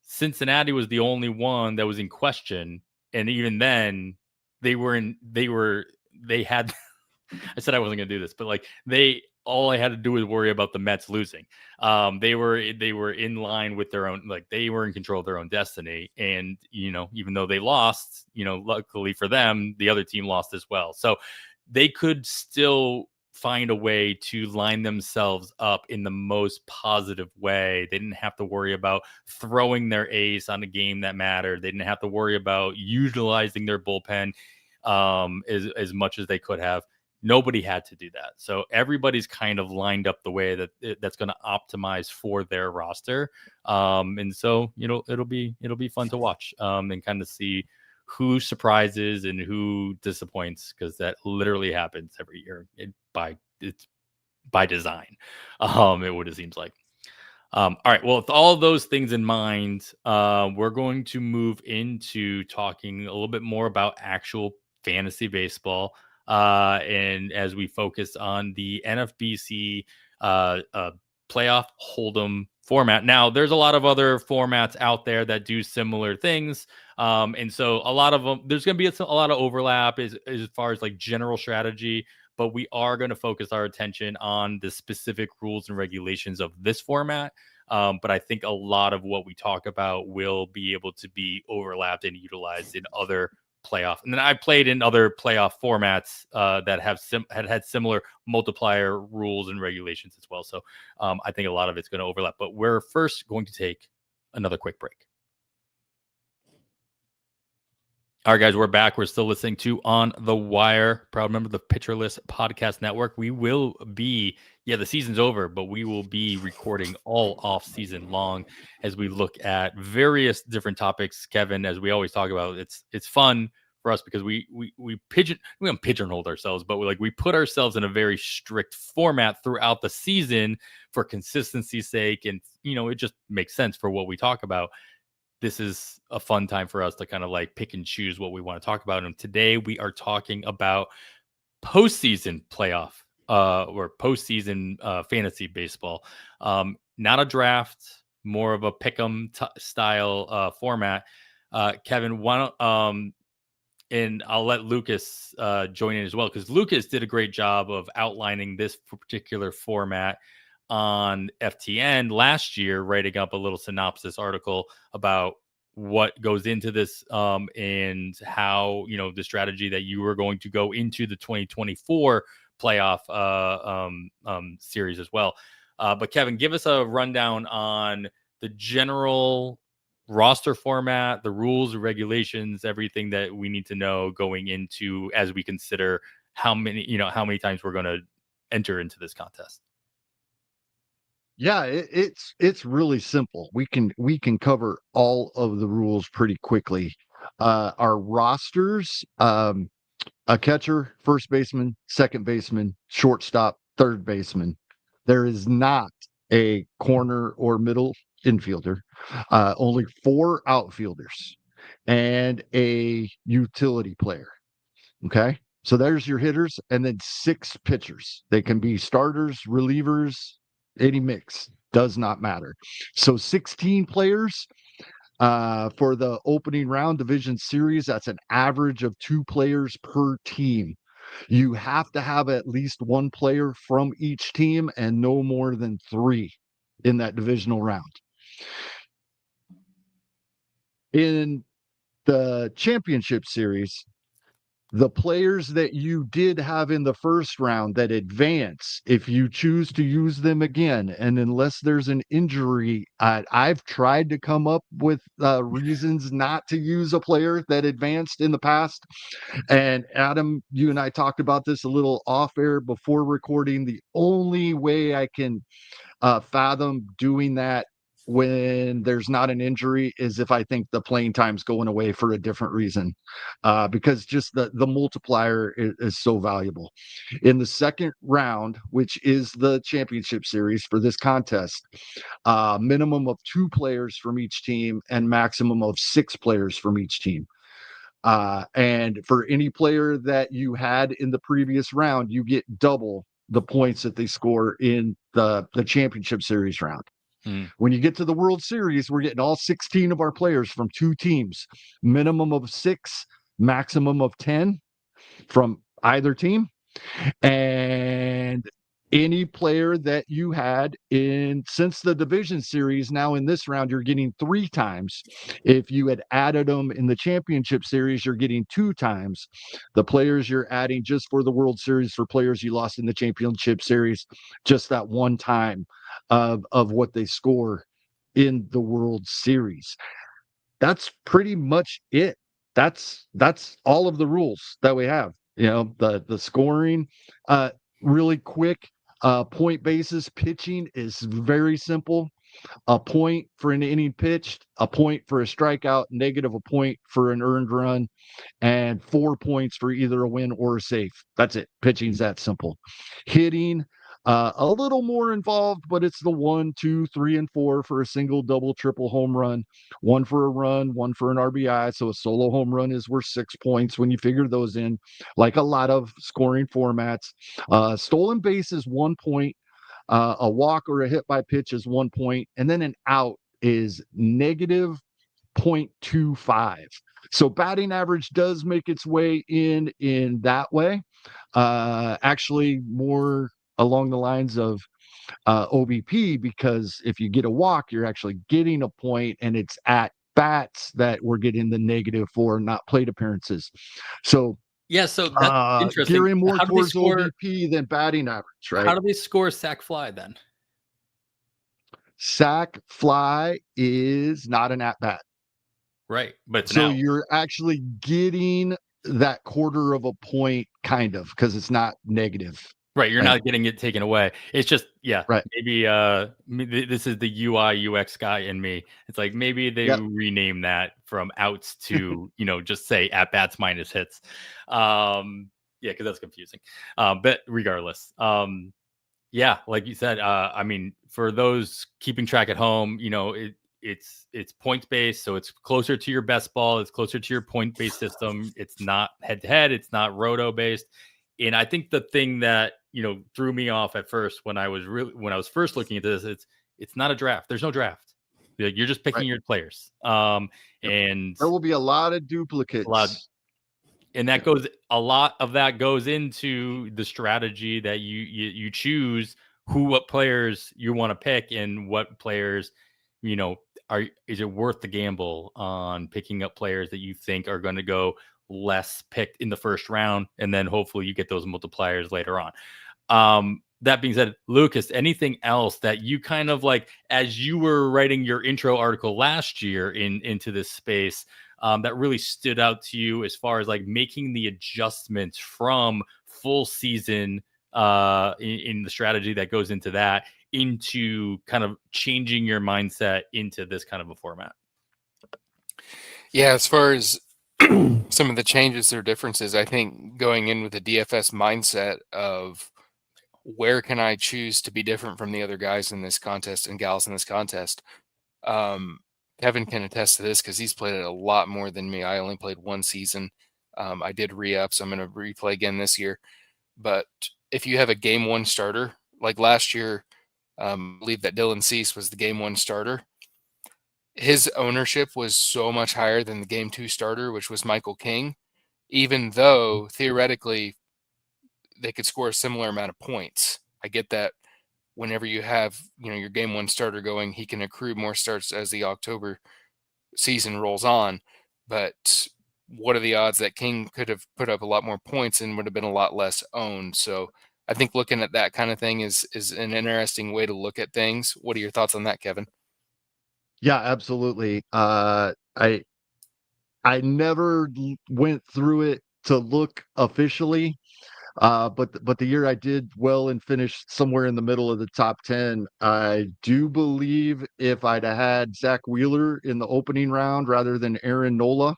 Cincinnati was the only one that was in question. And even then they had, I said I wasn't going to do this, but like all I had to do was worry about the Mets losing. They were in line with their own, like they were in control of their own destiny. And, you know, even though they lost, you know, luckily for them, the other team lost as well. So they could still find a way to line themselves up in the most positive way. They didn't have to worry about throwing their ace on a game that mattered. They didn't have to worry about utilizing their bullpen as much as they could have. Nobody had to do that. So everybody's kind of lined up the way that's going to optimize for their roster. And so, you know, it'll be fun to watch and kind of see who surprises and who disappoints, because that literally happens every year. It's by design. It seems like. All right. Well, with all those things in mind, we're going to move into talking a little bit more about actual fantasy baseball. And as we focus on the NFBC playoff hold'em format. Now, there's a lot of other formats out there that do similar things. And so a lot of them, there's going to be a lot of overlap as far as like general strategy, but we are going to focus our attention on the specific rules and regulations of this format. But I think a lot of what we talk about will be able to be overlapped and utilized in other playoff. And then I played in other playoff formats that have had similar multiplier rules and regulations as well. So I think a lot of it's going to overlap. But we're first going to take another quick break. All right, guys, we're back. We're still listening to On the Wire, proud member of the Pitcher List Podcast Network. We will be, the season's over, but we will be recording all off season long as we look at various different topics. Kevin, as we always talk about, it's fun for us because we don't pigeonhole ourselves, but we put ourselves in a very strict format throughout the season for consistency's sake, and it just makes sense for what we talk about. This is a fun time for us to kind of pick and choose what we want to talk about. And today we are talking about postseason playoff or postseason fantasy baseball. Not a draft, more of a pick'em style format. Kevin, why don't and I'll let Lucas join in as well, because Lucas did a great job of outlining this particular format on FTN last year, writing up a little synopsis article about what goes into this and how, the strategy that you were going to go into the 2024 playoff series as well. But Kevin, give us a rundown on the general roster format, the rules and regulations, everything that we need to know going into as we consider how many times we're going to enter into this contest.
Yeah, it's really simple. We can cover all of the rules pretty quickly. Our rosters, a catcher, first baseman, second baseman, shortstop, third baseman. There is not a corner or middle infielder. Only 4 outfielders and a utility player. Okay, so there's your hitters, and then 6 pitchers. They can be starters, relievers, any mix, does not matter. So 16 players for the opening round division series. That's an average of 2 players per team. You have to have at least 1 player from each team and no more than 3 in that divisional round. In the championship series, the players that you did have in the first round that advance, if you choose to use them again, and unless there's an injury, I've tried to come up with reasons not to use a player that advanced in the past. And Adam, you and I talked about this a little off air before recording. The only way I can fathom doing that when there's not an injury is if I think the playing time's going away for a different reason, because just the multiplier is so valuable. In the second round, which is the championship series for this contest, minimum of 2 players from each team and maximum of 6 players from each team. And for any player that you had in the previous round, you get double the points that they score in the championship series round. When you get to the World Series, we're getting all 16 of our players from 2 teams, minimum of 6, maximum of 10 from either team. And any player that you had since the division series, now in this round, you're getting 3 times. If you had added them in the championship series, you're getting 2 times. The players you're adding just for the World Series for players you lost in the championship series, just that 1 time of what they score in the World Series. That's pretty much it. That's all of the rules that we have. The scoring, really quick. Point basis pitching is very simple. A point for an inning pitched, a point for a strikeout, negative a point for an earned run, and 4 points for either a win or a save. That's it. Pitching's that simple. Hitting, a little more involved, but it's the 1, 2, 3, and 4 for a single, double, triple home run, 1 for a run, 1 for an RBI. So a solo home run is worth 6 points when you figure those in, like a lot of scoring formats. Stolen base is 1 point. A walk or a hit by pitch is 1 point, and then an out is negative 0.25. So batting average does make its way in that way. Actually, more along the lines of OBP, because if you get a walk, you're actually getting a point, and it's at bats that we're getting the negative for, not plate appearances. So
yeah, so that's interesting.
gearing more
How do they
towards
score?
OBP than batting average, right?
How do they score sack fly then?
Sack fly is not an at bat.
Right, but it's
So
an out.
you're actually getting that quarter of a point, kind of, because it's not negative.
Right, you're
Right.
not getting it taken away. It's just, yeah,
Right.
maybe this is the UI UX guy in me. It's like maybe they
Yep.
rename that from outs to just say at bats minus hits. Yeah, because that's confusing. But regardless, yeah, like you said, I mean, for those keeping track at home, it's points based, so it's closer to your best ball. It's closer to your point based system. It's not head to head. It's not roto based. And I think the thing that threw me off at first when I was first looking at this, it's not a draft. There's no draft. You're just picking
Right.
your players.
Yep.
And
There will be a lot of duplicates.
and that goes a lot of that goes into the strategy that you choose what players you want to pick and what players is it worth the gamble on picking up players that you think are going to go less picked in the first round, and then hopefully you get those multipliers later on. That being said, Lucas, anything else that you kind of like as you were writing your intro article last year into this space that really stood out to you as far as like making the adjustments from full season in the strategy that goes into that into kind of changing your mindset into this kind of a format?
Yeah, as far as some of the changes or differences, I think going in with a DFS mindset of where can I choose to be different from the other guys in this contest and gals in this contest. Kevin can attest to this because he's played it a lot more than me. I only played one season. I did re-up, so I'm going to replay again this year. But if you have a game one starter, like last year, I believe that Dylan Cease was the game one starter. His ownership was so much higher than the game two starter, which was Michael King, even though theoretically they could score a similar amount of points. I get that whenever you have, your game one starter going, he can accrue more starts as the October season rolls on. But what are the odds that King could have put up a lot more points and would have been a lot less owned? So I think looking at that kind of thing is an interesting way to look at things. What are your thoughts on that, Kevin?
Yeah, absolutely. I never went through it to look officially. But the year I did well and finished somewhere in the middle of the top 10, I do believe if I'd had Zach Wheeler in the opening round rather than Aaron Nola,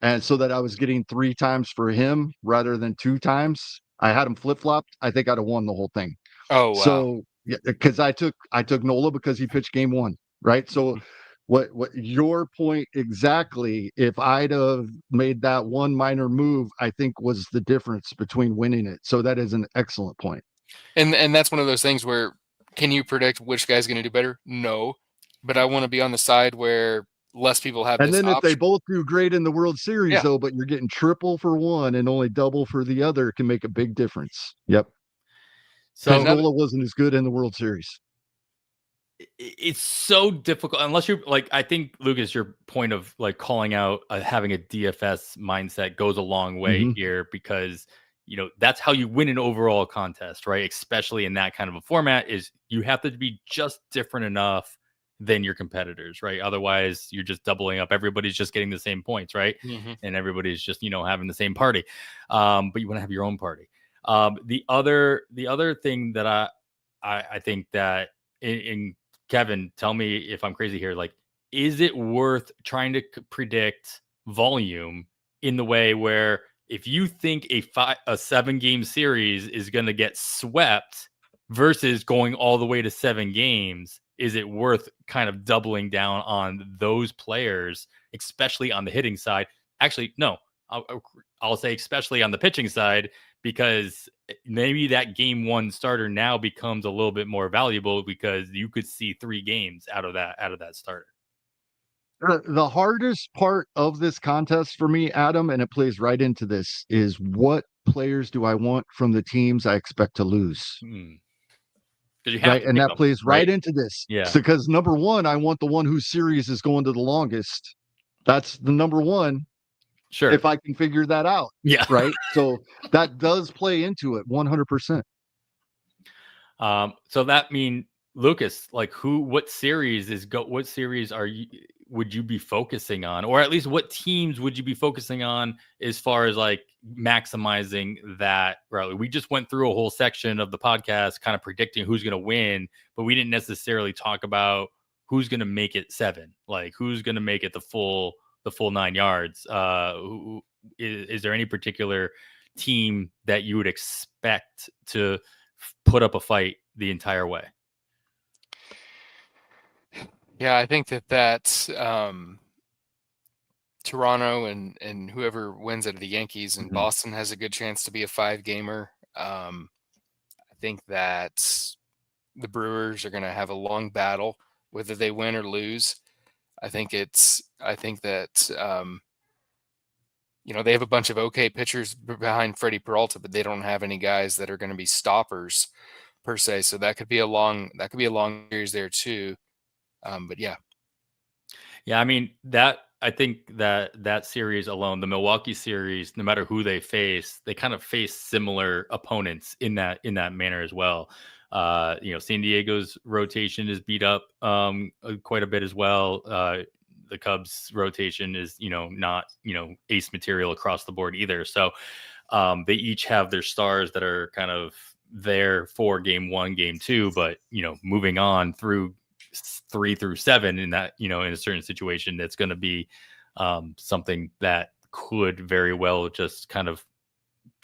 and so that I was getting 3 times for him rather than 2 times, I had him flip-flopped, I think I'd have won the whole thing.
Oh, wow.
So, yeah, because I took Nola because he pitched game 1, right? So what your point exactly, if I'd have made that one minor move, I think was the difference between winning it. So that is an excellent point.
And that's one of those things where can you predict which guy's going to do better? No. But I want to be on the side where less people have
And
this
then if they
option.
both do great in the World Series,
Yeah.
though, but you're getting triple for one and only double for the other, it can make a big difference. Yep.
So
Because Nola wasn't as good in the World Series.
It's so difficult unless you're like, I think, Lucas, your point of like calling out having a DFS mindset goes a long way here, because that's how you win an overall contest, right? Especially in that kind of a format, is you have to be just different enough than your competitors, right? Otherwise you're just doubling up. Everybody's just getting the same points, right? And everybody's just having the same party, but you want to have your own party. The other thing that I think that in Kevin, tell me if I'm crazy here. Like, is it worth trying to predict volume in the way where if you think a 7-game series is going to get swept versus going all the way to 7 games, is it worth kind of doubling down on those players, especially on the hitting side? Actually, no, I'll say especially on the pitching side, because maybe that game 1 starter now becomes a little bit more valuable because you could see 3 games out of that starter.
The hardest part of this contest for me, Adam, and it plays right into this, is what players do I want from the teams I expect to lose?
'Cause you have
right?
to
And
pick
that
'em,
plays right into this.
Yeah.
Because number one, I want the one whose series is going to the longest. That's the number one.
Sure.
If I can figure that out,
Yeah.
right? So that does play into it 100%.
So that mean Lucas, like what series would you be focusing on, or at least what teams would you be focusing on as far as like maximizing that rally? We just went through a whole section of the podcast kind of predicting who's going to win, but we didn't necessarily talk about who's going to make it 7, like who's going to make it the full 9 yards. Is there any particular team that you would expect to put up a fight the entire way?
Yeah, I think that's Toronto and whoever wins out of the Yankees and Boston has a good chance to be a 5-gamer. I think that the Brewers are going to have a long battle, whether they win or lose. I think that they have a bunch of okay pitchers behind Freddie Peralta, but they don't have any guys that are going to be stoppers per se. So that could be a long series there too. But yeah.
I mean, I think that series alone, the Milwaukee series, no matter who they face, they kind of face similar opponents in that manner as well. San Diego's rotation is beat up quite a bit as well. The Cubs rotation is, not, ace material across the board either. So they each have their stars that are kind of there for game 1, game 2, but, moving on through 3 through 7 in that, in a certain situation, that's going to be something that could very well just kind of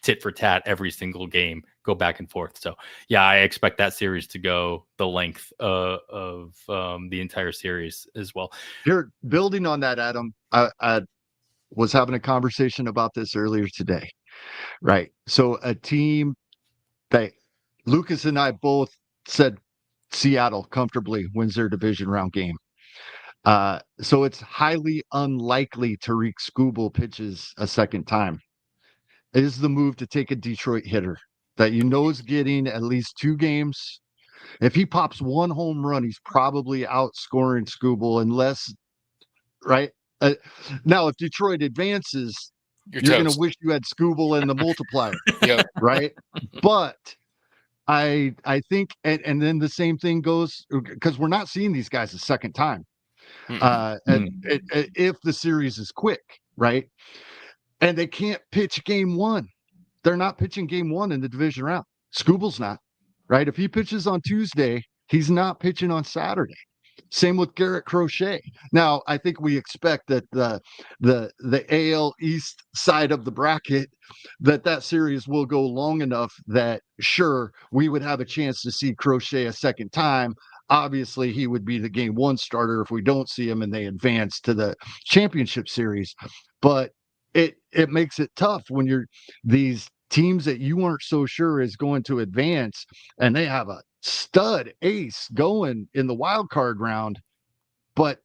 tit for tat every single game, go back and forth. So yeah, I expect that series to go the length of the entire series as well.
Here, building on that, Adam, I was having a conversation about this earlier today, right? So a team that Lucas and I both said Seattle comfortably wins their division round game. So it's highly unlikely Tariq Skubal pitches a second time. It is the move to take a Detroit hitter that is getting at least 2 games. If he pops 1 home run, he's probably outscoring Skubal unless, right? Now, if Detroit advances, you're going to wish you had Skubal and the multiplier.
Yeah.
Right. But I think, and then the same thing goes, because we're not seeing these guys a second time. If the series is quick, right? And they can't pitch game 1. They're not pitching game 1 in the division round. Skubal's not, right? If he pitches on Tuesday, he's not pitching on Saturday. Same with Garrett Crochet. Now, I think we expect that the AL East side of the bracket, that series will go long enough that, sure, we would have a chance to see Crochet a second time. Obviously, he would be the game 1 starter if we don't see him and they advance to the championship series. But it makes it tough when you're these teams that you weren't so sure is going to advance, and they have a stud ace going in the wild card round. But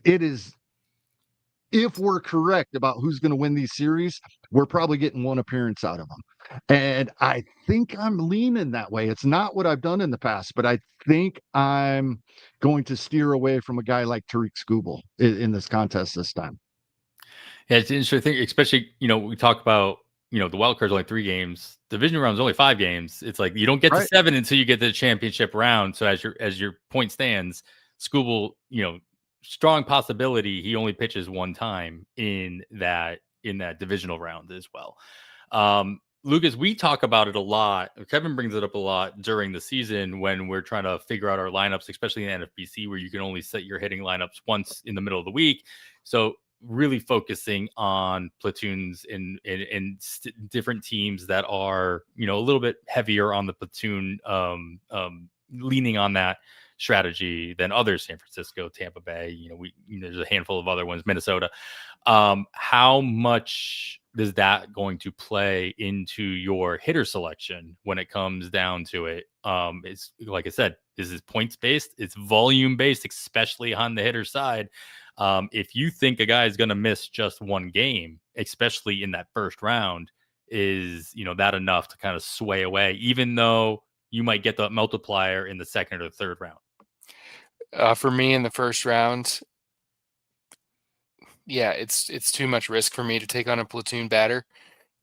it is, if we're correct about who's going to win these series, we're probably getting 1 appearance out of them. And I think I'm leaning that way. It's not what I've done in the past, but I think I'm going to steer away from a guy like Tariq Skubal in this contest this time.
Yeah, it's interesting, especially, we talk about, the wild card's only 3 games. Division round's only 5 games. It's like you don't get to 7 until you get to the championship round. So as your point stands, Skubal, strong possibility he only pitches 1 time in that divisional round as well. Lucas, we talk about it a lot. Kevin brings it up a lot during the season when we're trying to figure out our lineups, especially in NFBC, where you can only set your hitting lineups once in the middle of the week. So really focusing on platoons and different teams that are, a little bit heavier on the platoon, leaning on that strategy than others. San Francisco, Tampa Bay, there's a handful of other ones, Minnesota. How much is that going to play into your hitter selection when it comes down to it? It's like I said, this is points based, it's volume based, especially on the hitter side. If you think a guy is going to miss just 1 game, especially in that first round, is that enough to kind of sway away, even though you might get the multiplier in the second or third round?
For me in the first round, yeah, it's too much risk for me to take on a platoon batter.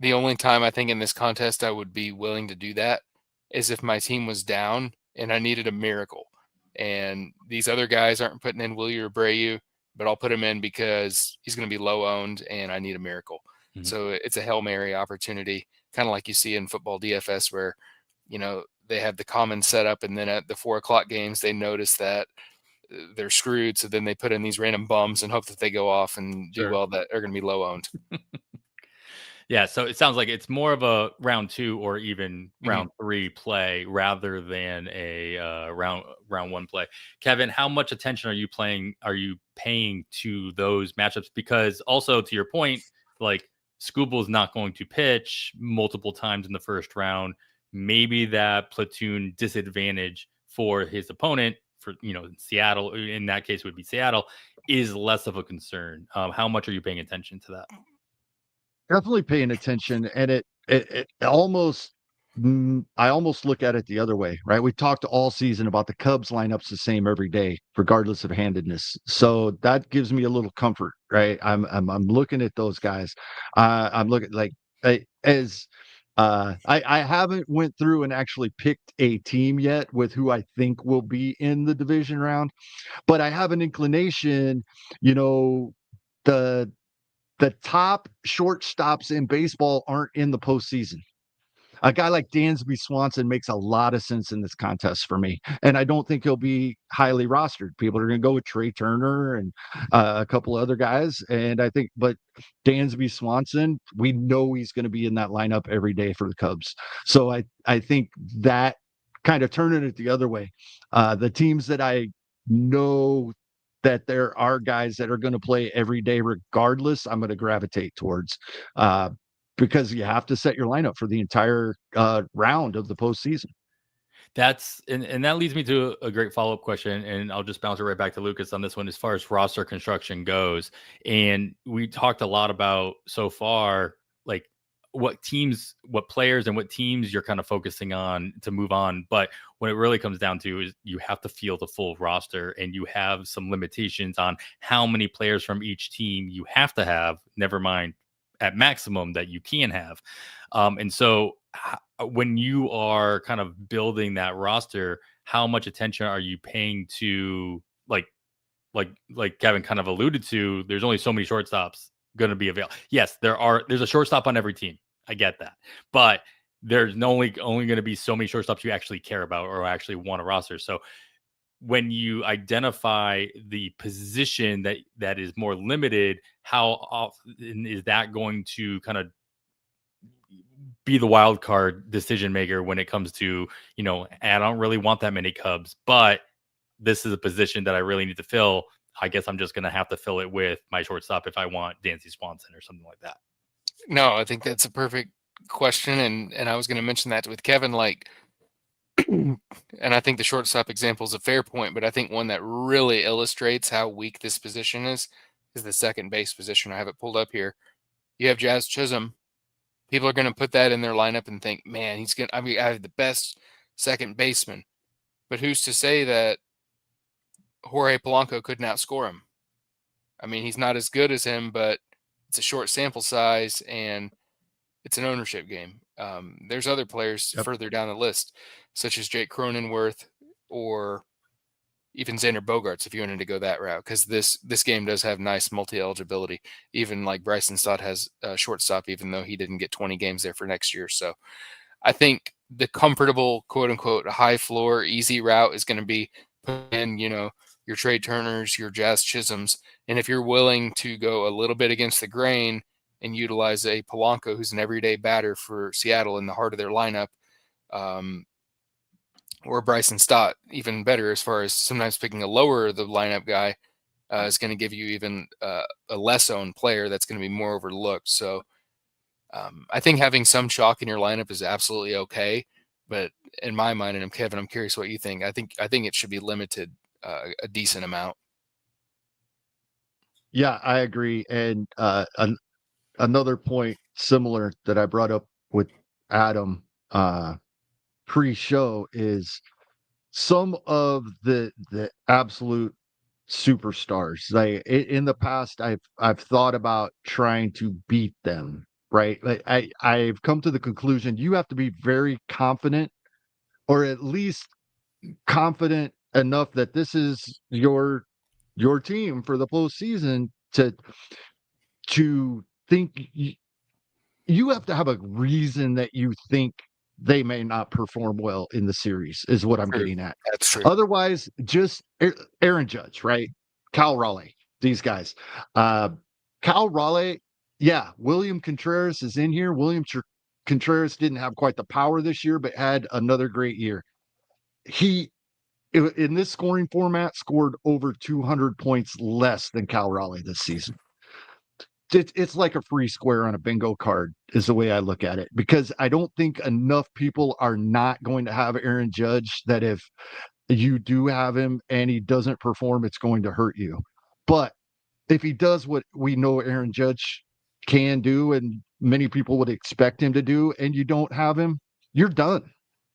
The only time I think in this contest I would be willing to do that is if my team was down and I needed a miracle. And these other guys aren't putting in Willie or Abreu, but I'll put him in because he's going to be low owned and I need a miracle.
Mhm.
So it's a Hail Mary opportunity, kind of like you see in football DFS where, they have the common setup and then at the 4:00 games, they notice that they're screwed. So then they put in these random bums and hope that they go off and do
Sure.
well that are going to be low owned.
Yeah, so it sounds like it's more of a round 2 or even round 3 play rather than a round 1 play. Kevin, how much attention are you paying to those matchups? Because also to your point, like Scooble's not going to pitch multiple times in the first round. Maybe that platoon disadvantage for his opponent, for Seattle, in that case would be Seattle, is less of a concern. How much are you paying attention to that?
Definitely paying attention, and it almost I almost look at it the other way, right? We talked all season about the Cubs lineups the same every day, regardless of handedness. So that gives me a little comfort, right? I'm looking at those guys. I'm looking like I haven't went through and actually picked a team yet with who I think will be in the division round, but I have an inclination, the the top shortstops in baseball aren't in the postseason. A guy like Dansby Swanson makes a lot of sense in this contest for me, and I don't think he'll be highly rostered. People are going to go with Trey Turner and a couple other guys, and I think, but Dansby Swanson, we know he's going to be in that lineup every day for the Cubs. So I think that kind of turning it the other way, the teams that I know that there are guys that are going to play every day regardless, I'm going to gravitate towards. Because you have to set your lineup for the entire round of the postseason.
And that leads me to a great follow-up question, and I'll just bounce it right back to Lucas on this one as far as roster construction goes. And we talked a lot about so far, like what players and what teams you're kind of focusing on to move on. But what it really comes down to is you have to field a full roster, and you have some limitations on how many players from each team you have to have, never mind at maximum that you can have. And so when you are kind of building that roster, how much attention are you paying to like Kevin kind of alluded to, there's only so many shortstops going to be available. Yes, there's a shortstop on every team. I get that. But there's only going to be so many shortstops you actually care about or actually want a roster. So when you identify the position that is more limited, how often is that going to kind of be the wild card decision maker when it comes to, I don't really want that many Cubs, but this is a position that I really need to fill. I guess I'm just going to have to fill it with my shortstop if I want Dansby Swanson or something like that.
No, I think that's a perfect question. And I was going to mention that with Kevin, like, and I think the shortstop example is a fair point, but I think one that really illustrates how weak this position is the second base position. I have it pulled up here. You have Jazz Chisholm. People are going to put that in their lineup and think, man, I have the best second baseman. But who's to say that Jorge Polanco couldn't outscore him? I mean, he's not as good as him, but it's a short sample size and it's an ownership game. There's other players further down the list, such as Jake Cronenworth or even Xander Bogaerts, if you wanted to go that route, because this game does have nice multi-eligibility. Even like Bryson Stott has a shortstop, even though he didn't get 20 games there for next year. So I think the comfortable, quote unquote, high floor, easy route is going to be put in, your Trey Turners, your Jazz Chisholms. And if you're willing to go a little bit against the grain and utilize a Polanco, who's an everyday batter for Seattle in the heart of their lineup, or Bryson Stott, even better as far as sometimes picking a lower of the lineup guy is going to give you even a less owned player that's going to be more overlooked. So I think having some chalk in your lineup is absolutely okay. But in my mind, and Kevin, I'm curious what you think. I think it should be limited a decent amount.
Yeah, I agree. And another point similar that I brought up with Adam pre-show is some of the absolute superstars. Like in the past, I've thought about trying to beat them. Right. Like I've come to the conclusion you have to be very confident, or at least confident enough that this is your team for the postseason to think you have to have a reason that you think they may not perform well in the series is what I'm
True.
getting at.
That's true.
Otherwise, just Aaron Judge, right? Cal Raleigh, these guys. Cal Raleigh, yeah, William Contreras is in here. Contreras didn't have quite the power this year, but had another great year. He, in this scoring format, scored over 200 points less than Cal Raleigh this season. It's like a free square on a bingo card is the way I look at it, because I don't think enough people are not going to have Aaron Judge that if you do have him and he doesn't perform, it's going to hurt you. But if he does what we know Aaron Judge can do and many people would expect him to do, and you don't have him, you're done.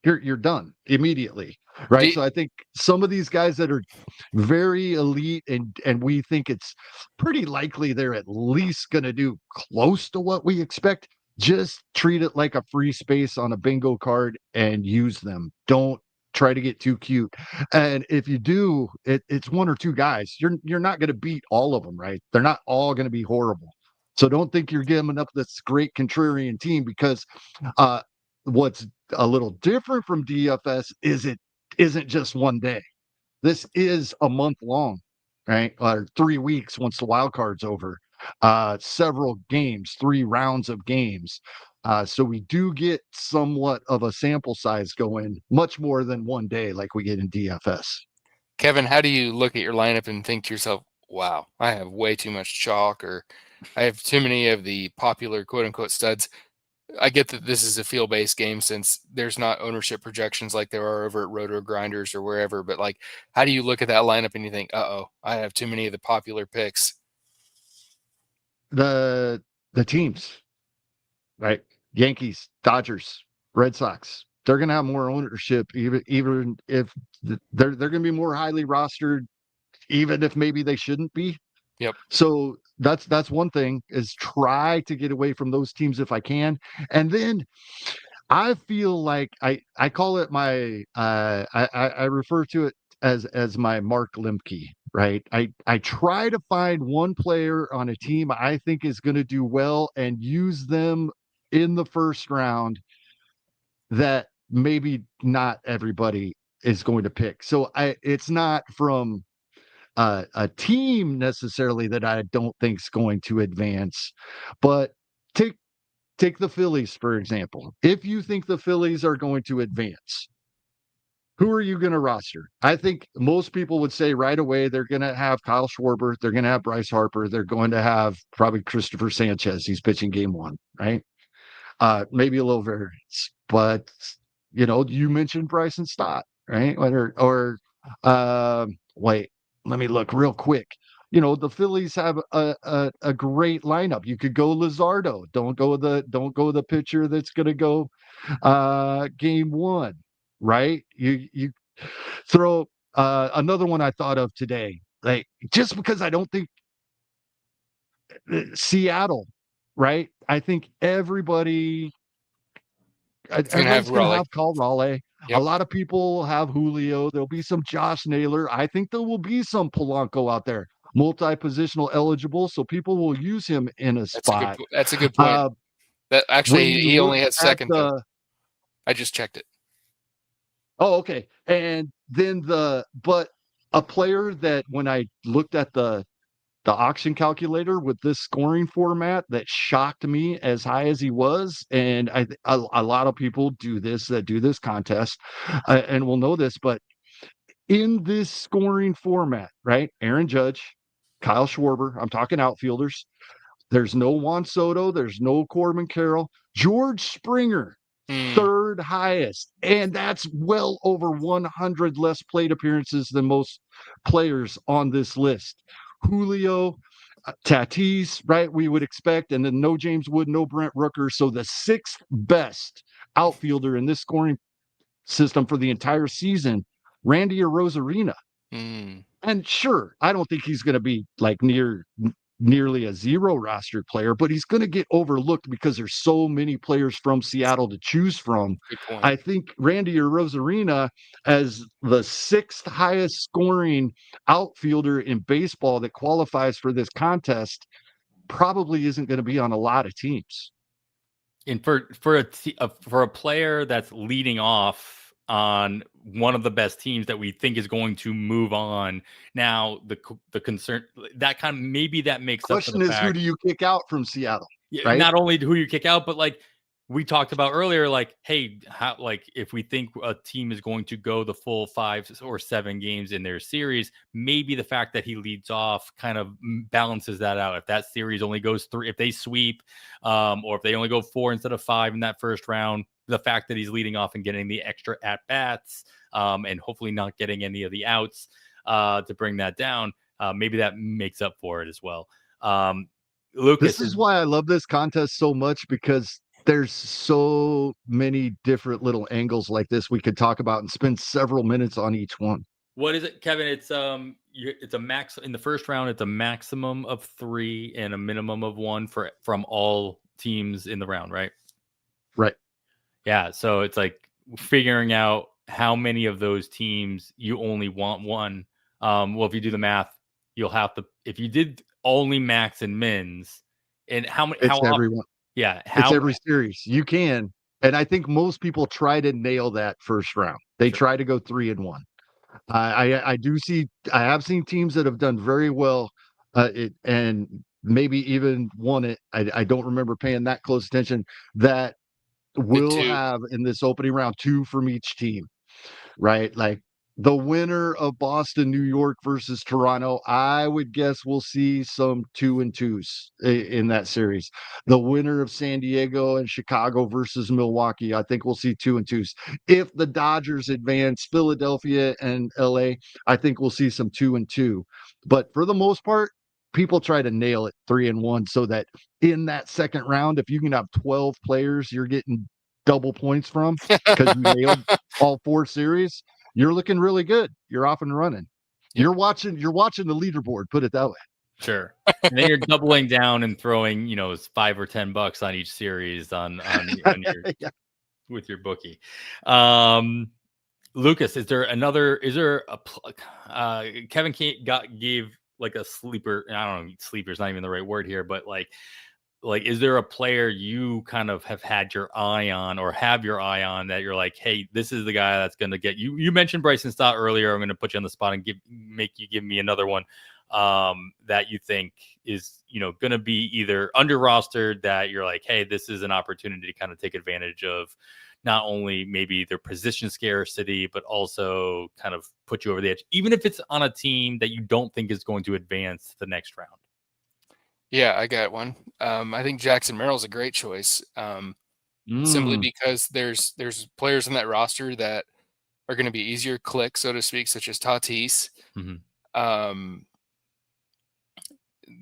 You're done immediately. Right. So I think some of these guys that are very elite and we think it's pretty likely they're at least going to do close to what we expect, just treat it like a free space on a bingo card and use them. Don't try to get too cute. And if you do, it's one or two guys. You're not going to beat all of them, right? They're not all going to be horrible. So don't think you're giving up this great contrarian team, because what's a little different from DFS is it isn't just one day. This is a month long, right? Or 3 weeks once the wild card's over. Several games, 3 rounds of games. So we do get somewhat of a sample size going, much more than one day like we get in DFS.
Kevin, how do you look at your lineup and think to yourself, wow, I have way too much chalk, or I have too many of the popular quote-unquote studs? I get that this is a field-based game since there's not ownership projections like there are over at Roto Grinders or wherever, but like, how do you look at that lineup and you think, uh-oh, I have too many of the popular picks?
The teams, right? Yankees, Dodgers, Red Sox, they're going to have more ownership, even if they're going to be more highly rostered, even if maybe they shouldn't be.
Yep.
So that's one thing, is try to get away from those teams if I can. And then I feel like I call it my I refer to it as my Mark Lemke, right? I try to find one player on a team I think is going to do well and use them in the first round that maybe not everybody is going to pick. So it's not from a team necessarily that I don't think is going to advance, but take the Phillies, for example. If you think the Phillies are going to advance, who are you going to roster? I think most people would say right away they're going to have Kyle Schwarber, they're going to have Bryce Harper, they're going to have probably Christopher Sanchez. He's pitching game 1, right? Maybe a little variance, but you mentioned Bryson Stott, right? Wait, let me look real quick. The Phillies have a great lineup. You could go Luzardo. Don't go the pitcher that's going to go game 1, right? You throw another one I thought of today, like, just because I don't think Seattle, right? I think everybody's going to have Kyle Raleigh. Yep. A lot of people have Julio. There'll be some Josh Naylor. I think there will be some Polanco out there, multi-positional eligible, so people will use him in a spot.
That's a good point. That actually, he only has second. I just checked it.
Oh, okay. And then but a player that when I looked at the auction calculator with this scoring format that shocked me as high as he was, and a lot of people do this contest and will know this, but in this scoring format, right? Aaron Judge, Kyle Schwarber, I'm talking outfielders. There's no Juan Soto, there's no Corbin Carroll, George Springer, third highest, and that's well over 100 less plate appearances than most players on this list. Julio, Tatis, right? We would expect, and then no James Wood, no Brent Rooker. So the 6th best outfielder in this scoring system for the entire season, Randy Arozarena.
Mm.
And sure, I don't think he's going to be like nearly a zero rostered player, but he's going to get overlooked because there's so many players from Seattle to choose from.
Good point.
I think Randy Arozarena, as the 6th highest scoring outfielder in baseball that qualifies for this contest, probably isn't going to be on a lot of teams.
And for a player that's leading off on one of the best teams that we think is going to move on, now the concern that kind of maybe that makes
Question
up for the
is,
fact,
who do you kick out from Seattle?
yeah,
Right?
not only who you kick out, but like we talked about earlier, like, hey, how, like if we think a team is going to go the full 5 or 7 games in their series, maybe the fact that he leads off kind of balances that out. If that series only goes 3, if they sweep, or if they only go 4 instead of 5 in that first round, the fact that he's leading off and getting the extra at bats, and hopefully not getting any of the outs to bring that down, maybe that makes up for it as well. Lucas,
this is why I love this contest so much, because there's so many different little angles like this we could talk about and spend several minutes on each one.
What is it, Kevin? It's a max in the first round. It's a maximum of 3 and a minimum of 1 from all teams in the round, right?
Right.
Yeah. So it's like figuring out how many of those teams you only want 1. Well, if you do the math, you'll have to. If you did only max and mins, and how many?
It's
how often?
everyone.
Yeah.
It's every series. You can. And I think most people try to nail that first round. They try to go 3-1. I have seen teams that have done very well, and maybe even won it. I don't remember paying that close attention. That will have in this opening round 2 from each team, right? Like the winner of Boston, New York versus Toronto, I would guess we'll see some 2-2s in that series. The winner of San Diego and Chicago versus Milwaukee, I think we'll see 2-2s. If the Dodgers advance Philadelphia and LA, I think we'll see some 2-2. But for the most part, people try to nail it 3-1, so that in that second round, if you can have 12 players you're getting double points from because you nailed all 4 series, you're looking really good. You're off and running. Yep. You're watching the leaderboard, put it that way.
Sure. And then you're doubling down and throwing, $5 or $10 on each series on your yeah. with your bookie. Lucas, Kevin gave like a sleeper. I don't know, sleeper is not even the right word here, but like, is there a player you kind of have had your eye on or have your eye on that you're like, hey, this is the guy that's going to get you? You mentioned Bryson Stott earlier. I'm going to put you on the spot and make you give me another one that you think is, going to be either under rostered that you're like, hey, this is an opportunity to kind of take advantage of not only maybe their position scarcity, but also kind of put you over the edge, even if it's on a team that you don't think is going to advance to the next round.
Yeah, I got one. I think Jackson Merrill's a great choice, simply because there's players on that roster that are going to be easier click, so to speak, such as Tatis.
Mm-hmm.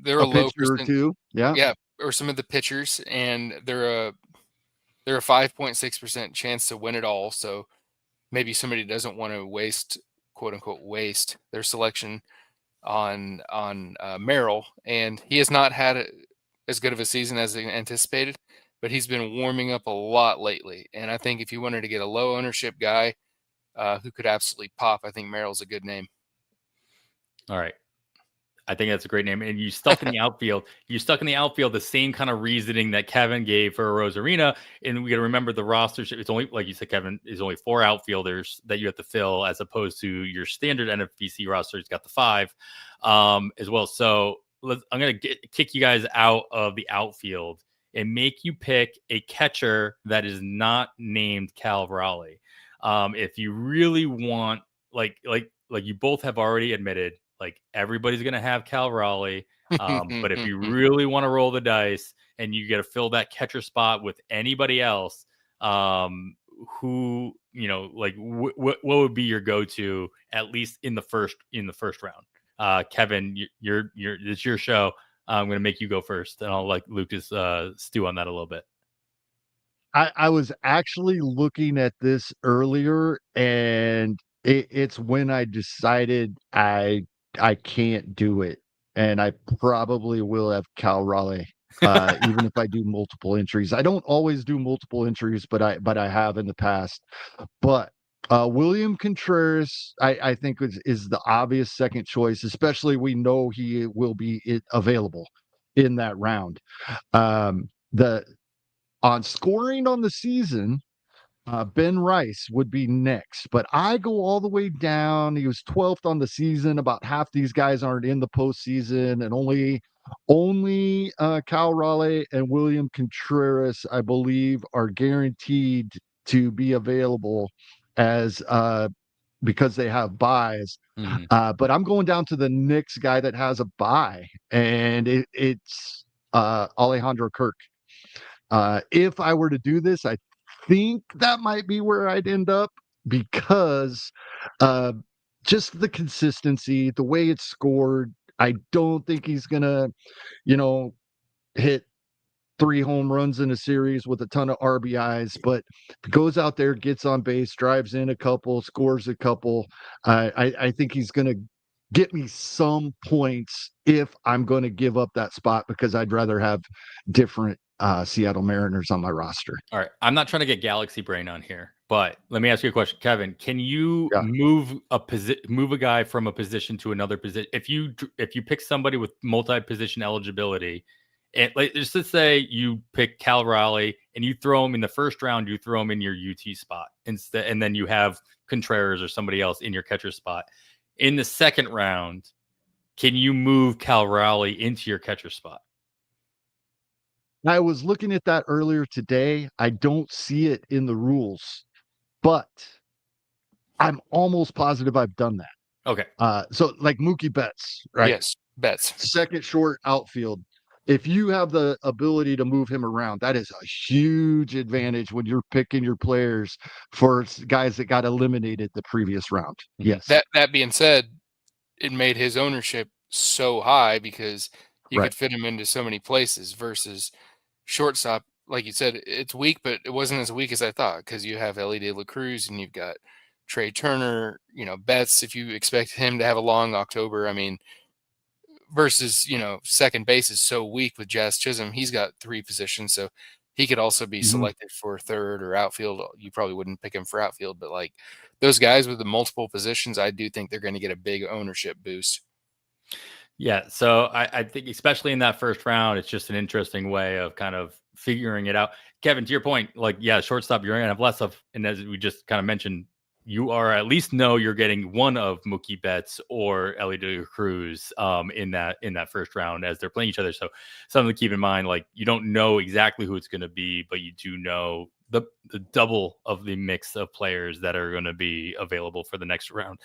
They're a low
pitcher too, yeah,
or some of the pitchers, and they're a 5.6% chance to win it all. So maybe somebody doesn't want to waste, quote unquote, waste their selection on Merrill, and he has not had as good of a season as anticipated, but he's been warming up a lot lately. And I think if you wanted to get a low ownership guy who could absolutely pop, I think Merrill's a good name. All
right. I think that's a great name. And you stuck in the outfield. The same kind of reasoning that Kevin gave for Arozarena. And we got to remember the roster. It's only, like you said, Kevin, is only 4 outfielders that you have to fill, as opposed to your standard NFBC roster. It's got the 5 as well. So I'm going to kick you guys out of the outfield and make you pick a catcher that is not named Cal Raleigh. If you really want, like you both have already admitted, like everybody's going to have Cal Raleigh. But if you really want to roll the dice and you got to fill that catcher spot with anybody else, who, what would be your go-to, at least in the first round? Kevin, it's your show. I'm going to make you go first, and I'll let Lucas stew on that a little bit.
I was actually looking at this earlier, and it's when I decided I can't do it, and I probably will have Cal Raleigh, even if I do multiple entries. I don't always do multiple entries, but I have in the past. But William Contreras, I think is the obvious second choice, especially we know he will be available in that round. The On scoring on the season, Ben Rice would be next, but I go all the way down. He was 12th on the season. About half these guys aren't in the postseason, and only Cal Raleigh and William Contreras, I believe, are guaranteed to be available as because they have buys. But I'm going down to the Knicks guy that has a buy, and it's Alejandro Kirk. If I were to do this, I think that might be where I'd end up because uh, just the consistency, the way it's scored. I don't think he's gonna, hit 3 home runs in a series with a ton of RBIs, but goes out there, gets on base, drives in a couple, scores a couple. I think he's gonna get me some points if I'm going to give up that spot because I'd rather have different Seattle Mariners on my roster.
All right. I'm not trying to get galaxy brain on here, but let me ask you a question. Kevin, can you
Yeah.
move a guy from a position to another position? If you pick somebody with multi-position eligibility, and let's just say you pick Cal Raleigh and you throw him in the first round, you throw him in your UT spot instead, and then you have Contreras or somebody else in your catcher spot. In the second round, can you move Cal Raleigh into your catcher spot?
I was looking at that earlier today. I don't see it in the rules, but I'm almost positive I've done that.
Okay.
So like Mookie Betts, right?
Yes, Betts.
Second short outfield. If you have the ability to move him around, that is a huge advantage when you're picking your players for guys that got eliminated the previous round. Yes.
That being said, it made his ownership so high because you
Right.
could fit him into so many places versus shortstop. Like you said, it's weak, but it wasn't as weak as I thought because you have Ellie De La Cruz and you've got Trey Turner, Betts, if you expect him to have a long October. I mean, versus, second base is so weak with Jazz Chisholm. He's got 3 positions, so he could also be selected for third or outfield. You probably wouldn't pick him for outfield, but like those guys with the multiple positions, I do think they're going to get a big ownership boost.
Yeah, so I think especially in that first round, it's just an interesting way of kind of figuring it out. Kevin, to your point, shortstop, you're going to have less of, and as we just kind of mentioned, you are at least know you're getting one of Mookie Betts or Ellie De La Cruz in that first round as they're playing each other. So something to keep in mind, like you don't know exactly who it's going to be, but you do know the double of the mix of players that are going to be available for the next round.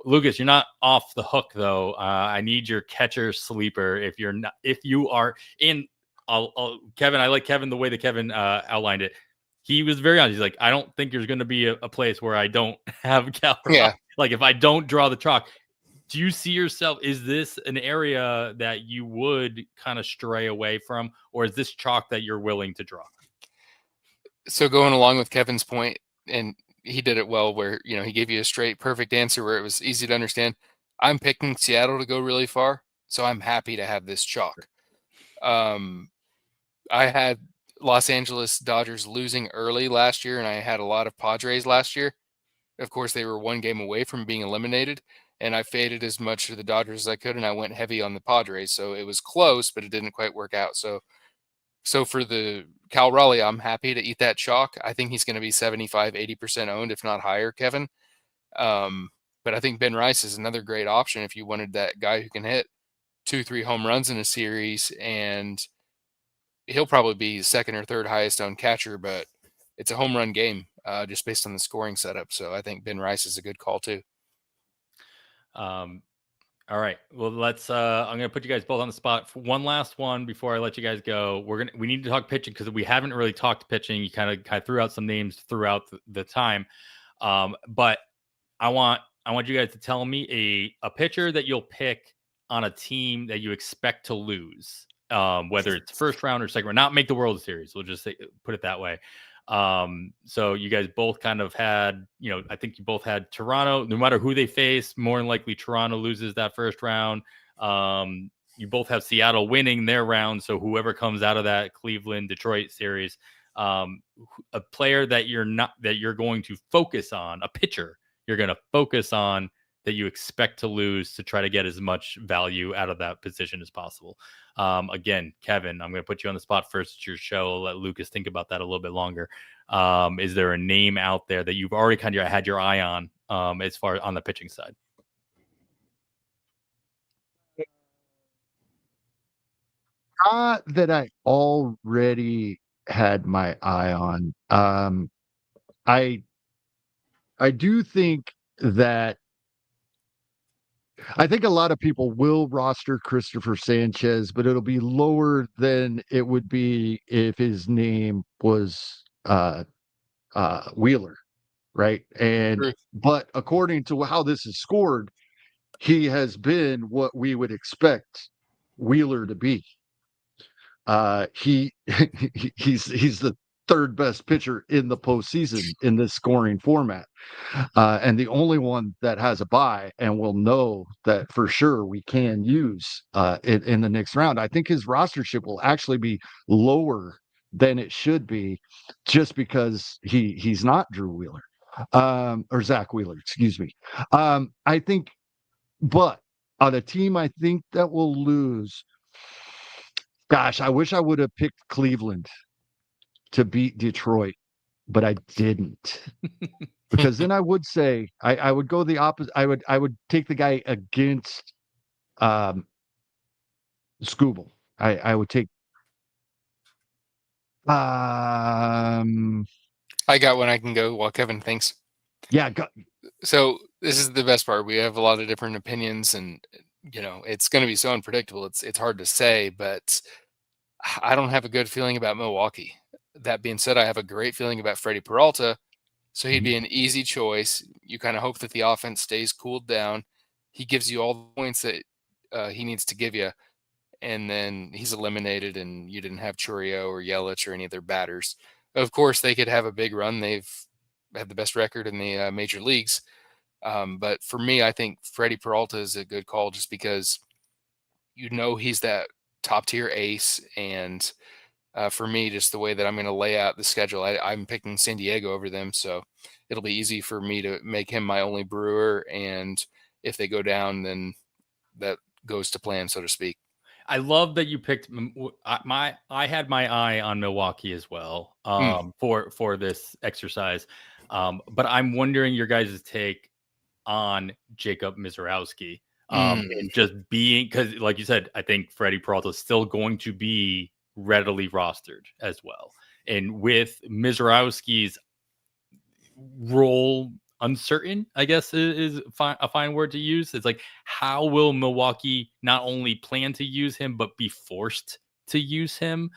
Lucas, you're not off the hook though. I need your catcher sleeper if you are in. Kevin, I like Kevin the way that Kevin outlined it. He was very honest. He's like, I don't think there's going to be a place where I don't have Cal.
Yeah.
Like if I don't draw the chalk, do you see yourself? Is this an area that you would kind of stray away from, or is this chalk that you're willing to draw?
So going along with Kevin's point, and he did it well, where he gave you a straight, perfect answer where it was easy to understand. I'm picking Seattle to go really far, so I'm happy to have this chalk. I had Los Angeles Dodgers losing early last year, and I had a lot of Padres last year. Of course, they were 1 game away from being eliminated, and I faded as much of the Dodgers as I could, and I went heavy on the Padres. So it was close, but it didn't quite work out. So for the Cal Raleigh, I'm happy to eat that chalk. I think he's going to be 75, 80% owned, if not higher, Kevin. But I think Ben Rice is another great option if you wanted that guy who can hit 2-3 home runs in a series, and he'll probably be second or third highest owned catcher, but it's a home run game just based on the scoring setup. So I think Ben Rice is a good call too.
All right. Well, I'm going to put you guys both on the spot for one last one before I let you guys go. We need to talk pitching because we haven't really talked pitching. You kind of threw out some names throughout the time. But I want you guys to tell me a pitcher that you'll pick on a team that you expect to lose. whether it's first round or second round, not make the World Series. We'll just put it that way. So you guys both kind of had, I think you both had Toronto. No matter who they face, more than likely Toronto loses that first round. You both have Seattle winning their round. So whoever comes out of that Cleveland Detroit series, a player that you're going to focus on, a pitcher you're going to focus on that you expect to lose to try to get as much value out of that position as possible. Again, Kevin, I'm going to put you on the spot first. It's your show. I'll let Lucas think about that a little bit longer. Is there a name out there that you've already kind of had your eye on as far on the pitching side?
Not that I already had my eye on. I do think that I think a lot of people will roster Christopher Sanchez, but it'll be lower than it would be if his name was Wheeler, right? But according to how this is scored, he has been what we would expect Wheeler to be. He's the third best pitcher in the postseason in this scoring format, and the only one that has a bye, and we'll know that for sure we can use in the next round. I think his rostership will actually be lower than it should be, just because he's not Drew Wheeler or Zach Wheeler, excuse me. I think, but on a team I think that will lose. Gosh, I wish I would have picked Cleveland to beat Detroit, but I didn't. Because then I would say I would go the opposite. I would take the guy against Scooble. I would take
I got one I can go while Kevin thinks.
Yeah,
so this is the best part. We have a lot of different opinions, and it's going to be so unpredictable. It's hard to say, but I don't have a good feeling about Milwaukee. That being said, I have a great feeling about Freddie Peralta, so he'd be an easy choice. You kind of hope that the offense stays cooled down. He gives you all the points that he needs to give you, and then he's eliminated, and you didn't have Churio or Yelich or any of their batters. Of course, they could have a big run. They've had the best record in the major leagues. But for me, I think Freddie Peralta is a good call just because he's that top-tier ace, and for me, just the way that I'm going to lay out the schedule, I'm picking San Diego over them, so it'll be easy for me to make him my only Brewer, and if they go down, then that goes to plan, so to speak.
I love that you picked I had my eye on Milwaukee as well for this exercise, but I'm wondering your guys' take on Jacob Misiorowski. And just being, because like you said, I think Freddie Peralta is still going to be readily rostered as well. And with Misiorowski's role uncertain, I guess is a fine word to use. It's like, how will Milwaukee not only plan to use him, but be forced to use him,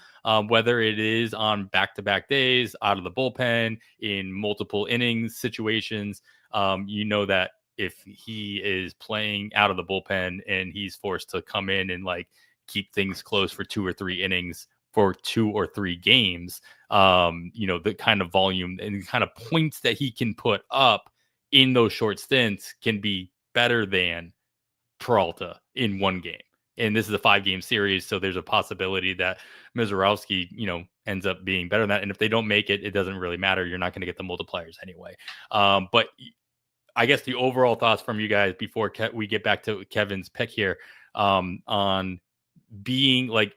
whether it is on back-to-back days, out of the bullpen, in multiple innings situations. That if he is playing out of the bullpen and he's forced to come in and like keep things close for 2 or 3 innings for 2 or 3 games, the kind of volume and kind of points that he can put up in those short stints can be better than Peralta in one game. And this is a 5-game series, so there's a possibility that Misiorowski, ends up being better than that. And if they don't make it, it doesn't really matter. You're not going to get the multipliers anyway. But I guess the overall thoughts from you guys before we get back to Kevin's pick here, on being like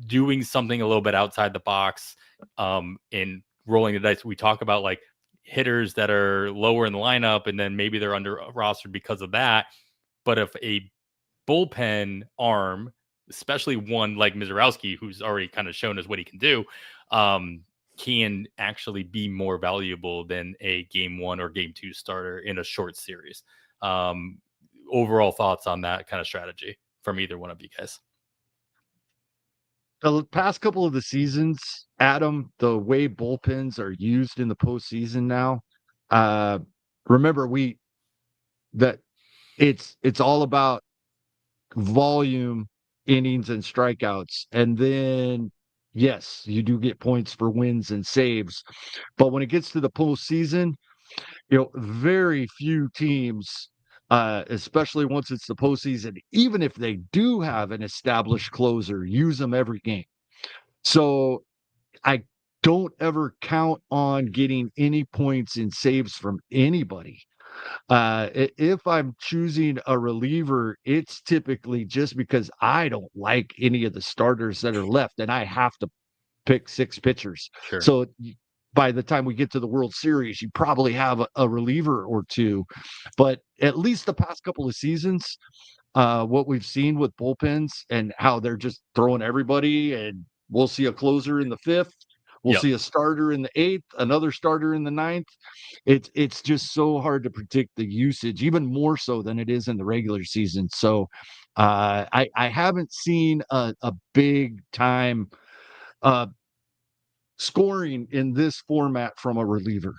doing something a little bit outside the box, and rolling the dice. We talk about like hitters that are lower in the lineup, and then maybe they're under rostered because of that. But if a bullpen arm, especially one like Misiorowski, who's already kind of shown us what he can do, can actually be more valuable than a game 1 or game 2 starter in a short series. Overall thoughts on that kind of strategy from either one of you guys?
The past couple of the seasons, Adam, the way bullpens are used in the postseason now, remember that it's all about volume innings and strikeouts. And then, yes, you do get points for wins and saves. But when it gets to the postseason, very few teams, especially once it's the postseason, even if they do have an established closer, use them every game. So I don't ever count on getting any points in saves from anybody. If I'm choosing a reliever, it's typically just because I don't like any of the starters that are left, and I have to pick 6 pitchers.
Sure.
So by the time we get to the World Series, you probably have a reliever or two. But at least the past couple of seasons, what we've seen with bullpens and how they're just throwing everybody, and we'll see a closer in the 5th. We'll
Yep.
see a starter in the 8th, another starter in the 9th. It's just so hard to predict the usage, even more so than it is in the regular season. So I haven't seen a big time scoring in this format from a reliever.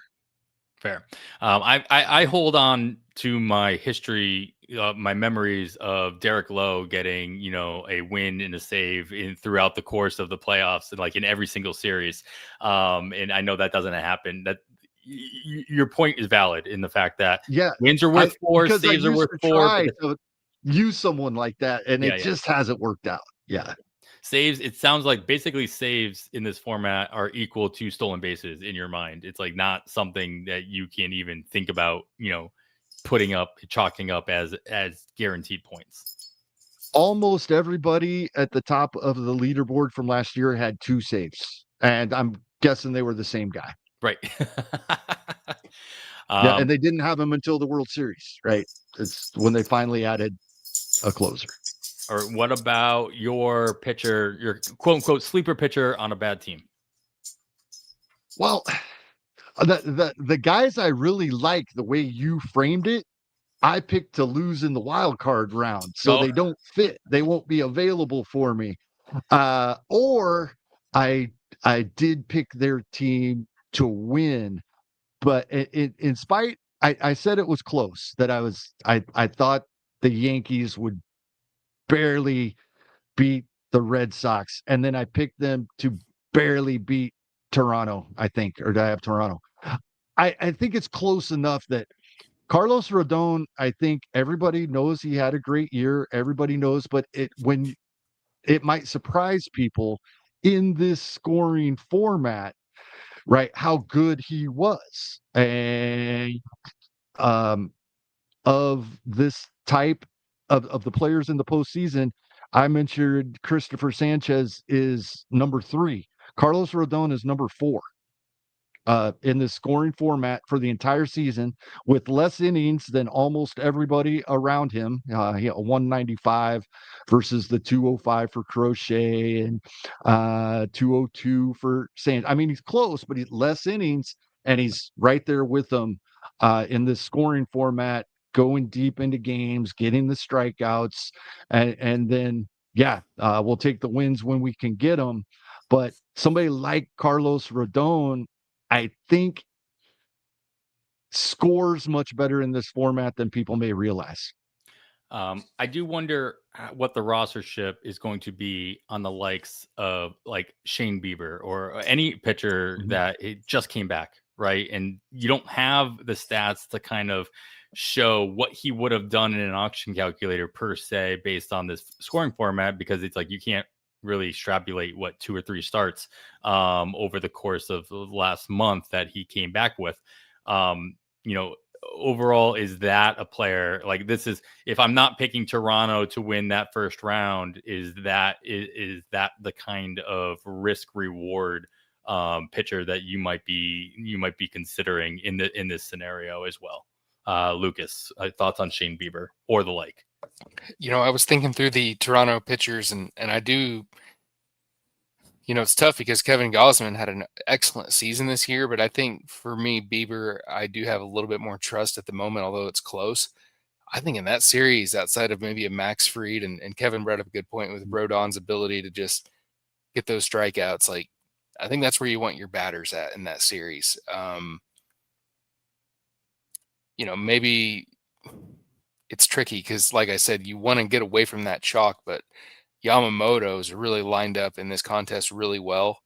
Fair. I hold on to my history, my memories of Derek Lowe getting, a win and a save throughout the course of the playoffs, and like in every single series. And I know that doesn't happen. That your point is valid in the fact that wins are worth 4, saves are worth 4.
Try to use someone like that, and it just hasn't worked out. Yeah.
Saves, it sounds like basically saves in this format are equal to stolen bases in your mind. It's like not something that you can even think about, chalking up as guaranteed points.
Almost everybody at the top of the leaderboard from last year had 2 saves, and I'm guessing they were the same guy.
Right.
Yeah, and they didn't have him until the World Series, right? It's when they finally added a closer.
Or what about your pitcher, your quote unquote sleeper pitcher on a bad team?
Well, the guys I really like, the way you framed it, I picked to lose in the wild card round, so they don't fit. They won't be available for me. Or I did pick their team to win, but in spite, I said it was close. That I thought the Yankees would barely beat the Red Sox, and then I picked them to barely beat Toronto, I think. Or did I have Toronto? I think it's close enough that Carlos Rodon, I think everybody knows he had a great year. Everybody knows, but it might surprise people in this scoring format, right? How good he was. And of this type of the players in the postseason, I mentioned Christopher Sanchez is number 3. Carlos Rodon is number 4 in the scoring format for the entire season, with less innings than almost everybody around him. He had 195 versus the 205 for Crochet and 202 for Sanchez. I mean, he's close, but he's less innings, and he's right there with them in this scoring format, going deep into games, getting the strikeouts, and then we'll take the wins when we can get them. But somebody like Carlos Rodon, I think, scores much better in this format than people may realize.
I do wonder what the rostership is going to be on the likes of like Shane Bieber or any pitcher that it just came back, right? And you don't have the stats to kind of show what he would have done in an auction calculator per se based on this scoring format, because it's like you can't really extrapolate what 2 or 3 starts over the course of the last month that he came back with. Overall, is that a player like this is, if I'm not picking Toronto to win that first round, is that the kind of risk reward pitcher that you might be considering in this scenario as well? Lucas, thoughts on Shane Bieber or the like?
I was thinking through the Toronto pitchers, and I do, it's tough because Kevin Gausman had an excellent season this year, but I think for me, Bieber, I do have a little bit more trust at the moment, although it's close. I think in that series, outside of maybe a Max Fried, and Kevin brought up a good point with Rodon's ability to just get those strikeouts, like I think that's where you want your batters at in that series. Maybe it's tricky because, like I said, you want to get away from that chalk, but Yamamoto's really lined up in this contest really well.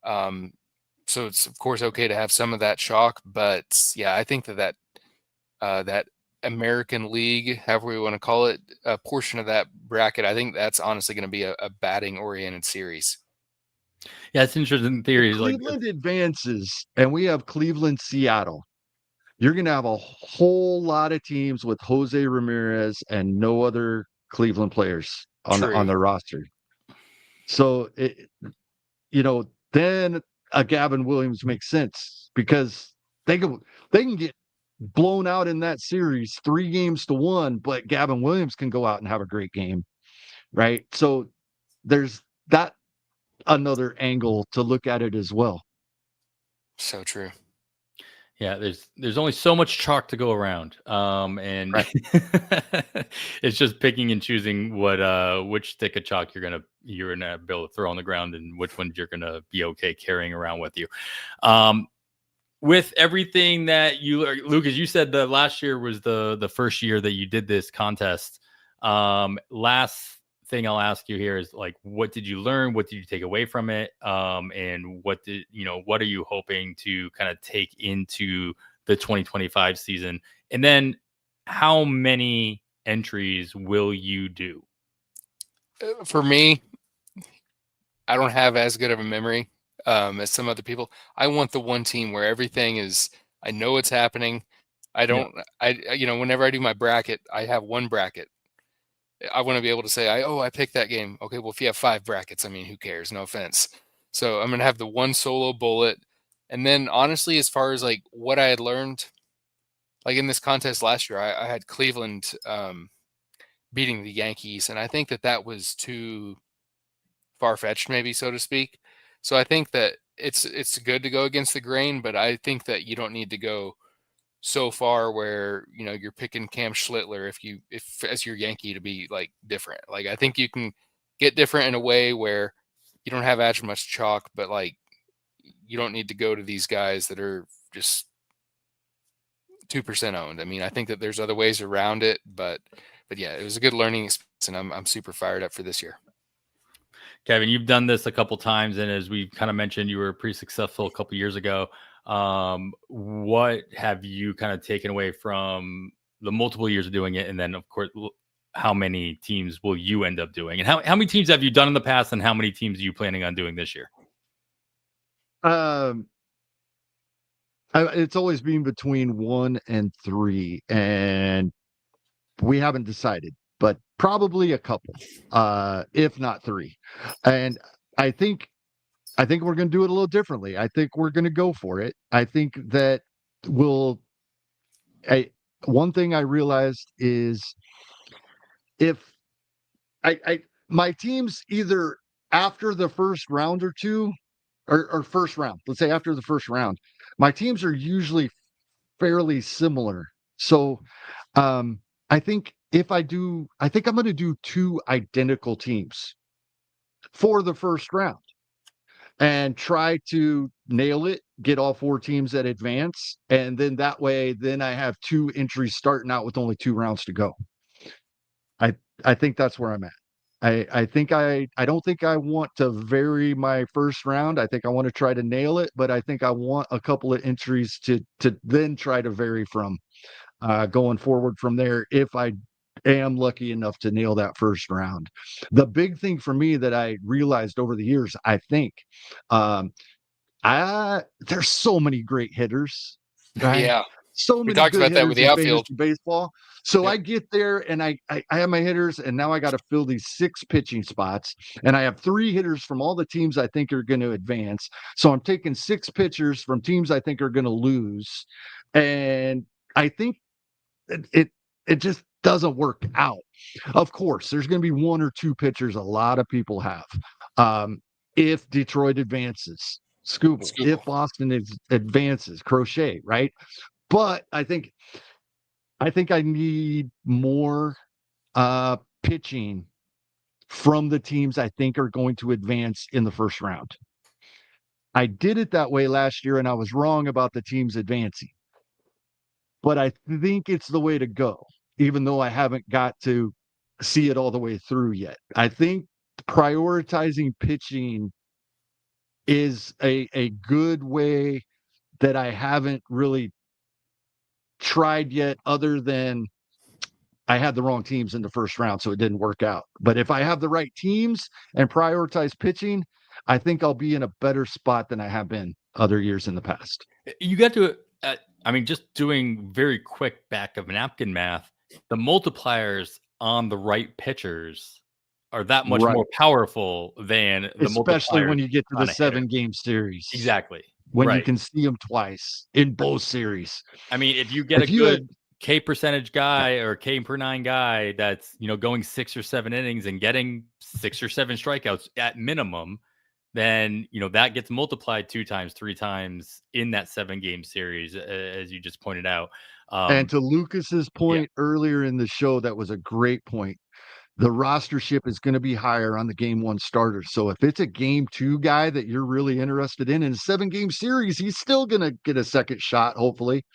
So it's of course okay to have some of that chalk, but yeah, I think that American League, however we want to call it, a portion of that bracket, I think that's honestly going to be a batting oriented series.
Yeah, it's interesting theories.
Cleveland advances, and we have Cleveland, Seattle. You're going to have a whole lot of teams with Jose Ramirez and no other Cleveland players on their roster. So, then a Gavin Williams makes sense because they can get blown out in that series 3-1, but Gavin Williams can go out and have a great game, right? So there's that another angle to look at it as well.
So true.
Yeah, there's only so much chalk to go around, and
right.
It's just picking and choosing which stick of chalk you're gonna be able to throw on the ground and which ones you're gonna be okay carrying around with you. With everything that Lucas, you said that last year was the first year that you did this contest. Last thing I'll ask you here is what did you learn? What did you take away from it? And what are you hoping to kind of take into the 2025 season? And then how many entries will you do?
For me, I don't have as good of a memory as some other people. I want the one team where everything is, I know it's happening. Whenever I do my bracket, I have one bracket. I want to be able to say, I picked that game. Okay, well, if you have 5 brackets, I mean, who cares? No offense. So I'm going to have the one solo bullet. And then honestly, as far as what I had learned, in this contest last year, I had Cleveland beating the Yankees. And I think that was too far-fetched, maybe, so to speak. So I think that it's good to go against the grain, but I think that you don't need to go so far where you're picking Cam Schlittler if as your Yankee to be different. I think you can get different in a way where you don't have as much chalk, but you don't need to go to these guys that are just 2% owned. I mean, I think that there's other ways around it, but yeah, it was a good learning experience, and I'm super fired up for this year.
Kevin, you've done this a couple times, and as we kind of mentioned, you were pretty successful a couple years ago. What have you kind of taken away from the multiple years of doing it? And then, of course, how many teams will you end up doing? And how many teams have you done in the past, and how many teams are you planning on doing this year?
It's always been between 1 and 3, and we haven't decided, but probably a couple, if not 3. And I think we're going to do it a little differently. I think we're going to go for it. I think that one thing I realized is if my teams either after the first round or two, or first round, let's say after the first round, my teams are usually fairly similar. So I think I'm going to do 2 identical teams for the first round and try to nail it, get all 4 teams that advance. And then that way, I have 2 entries starting out with only 2 rounds to go. I think that's where I'm at. I don't think I want to vary my first round. I think I want to try to nail it, but I think I want a couple of entries to then try to vary from going forward from there if I am lucky enough to nail that first round. The big thing for me that I realized over the years, I think, there's so many great hitters, right?
Yeah.
So many
we talked about that with the outfield
baseball. So yep. I get there and I have my hitters, and now I got to fill these 6 pitching spots, and I have 3 hitters from all the teams I think are going to advance. So I'm taking 6 pitchers from teams I think are going to lose, and I think it just doesn't work out. Of course, there's going to be 1 or 2 pitchers a lot of people have. If Detroit advances, Scooble. If Boston advances, Crochet, right? But I think I need more pitching from the teams I think are going to advance in the first round. I did it that way last year, and I was wrong about the teams advancing. But I think it's the way to go, even though I haven't got to see it all the way through yet. I think prioritizing pitching is a good way that I haven't really tried yet, other than I had the wrong teams in the first round, so it didn't work out. But if I have the right teams and prioritize pitching, I think I'll be in a better spot than I have been other years in the past.
You got to, I mean, just doing very quick back of napkin math, the multipliers on the right pitchers are that much
Right.
more powerful than the
Especially when
multipliers
you get to
on
the
a hitter.
7-game series.
Exactly.
When you
Right.
can see them twice in both series.
I mean, if you get
If
a
you
good K percentage guy or K per 9 guy that's, going 6 or 7 innings and getting 6 or 7 strikeouts at minimum, then, that gets multiplied 2 times, 3 times in that 7-game series, as you just pointed out.
And to Lucas's point earlier in the show, that was a great point. The rostership is going to be higher on the game 1 starter. So if it's a game 2 guy that you're really interested in a 7-game series, he's still going to get a second shot, hopefully.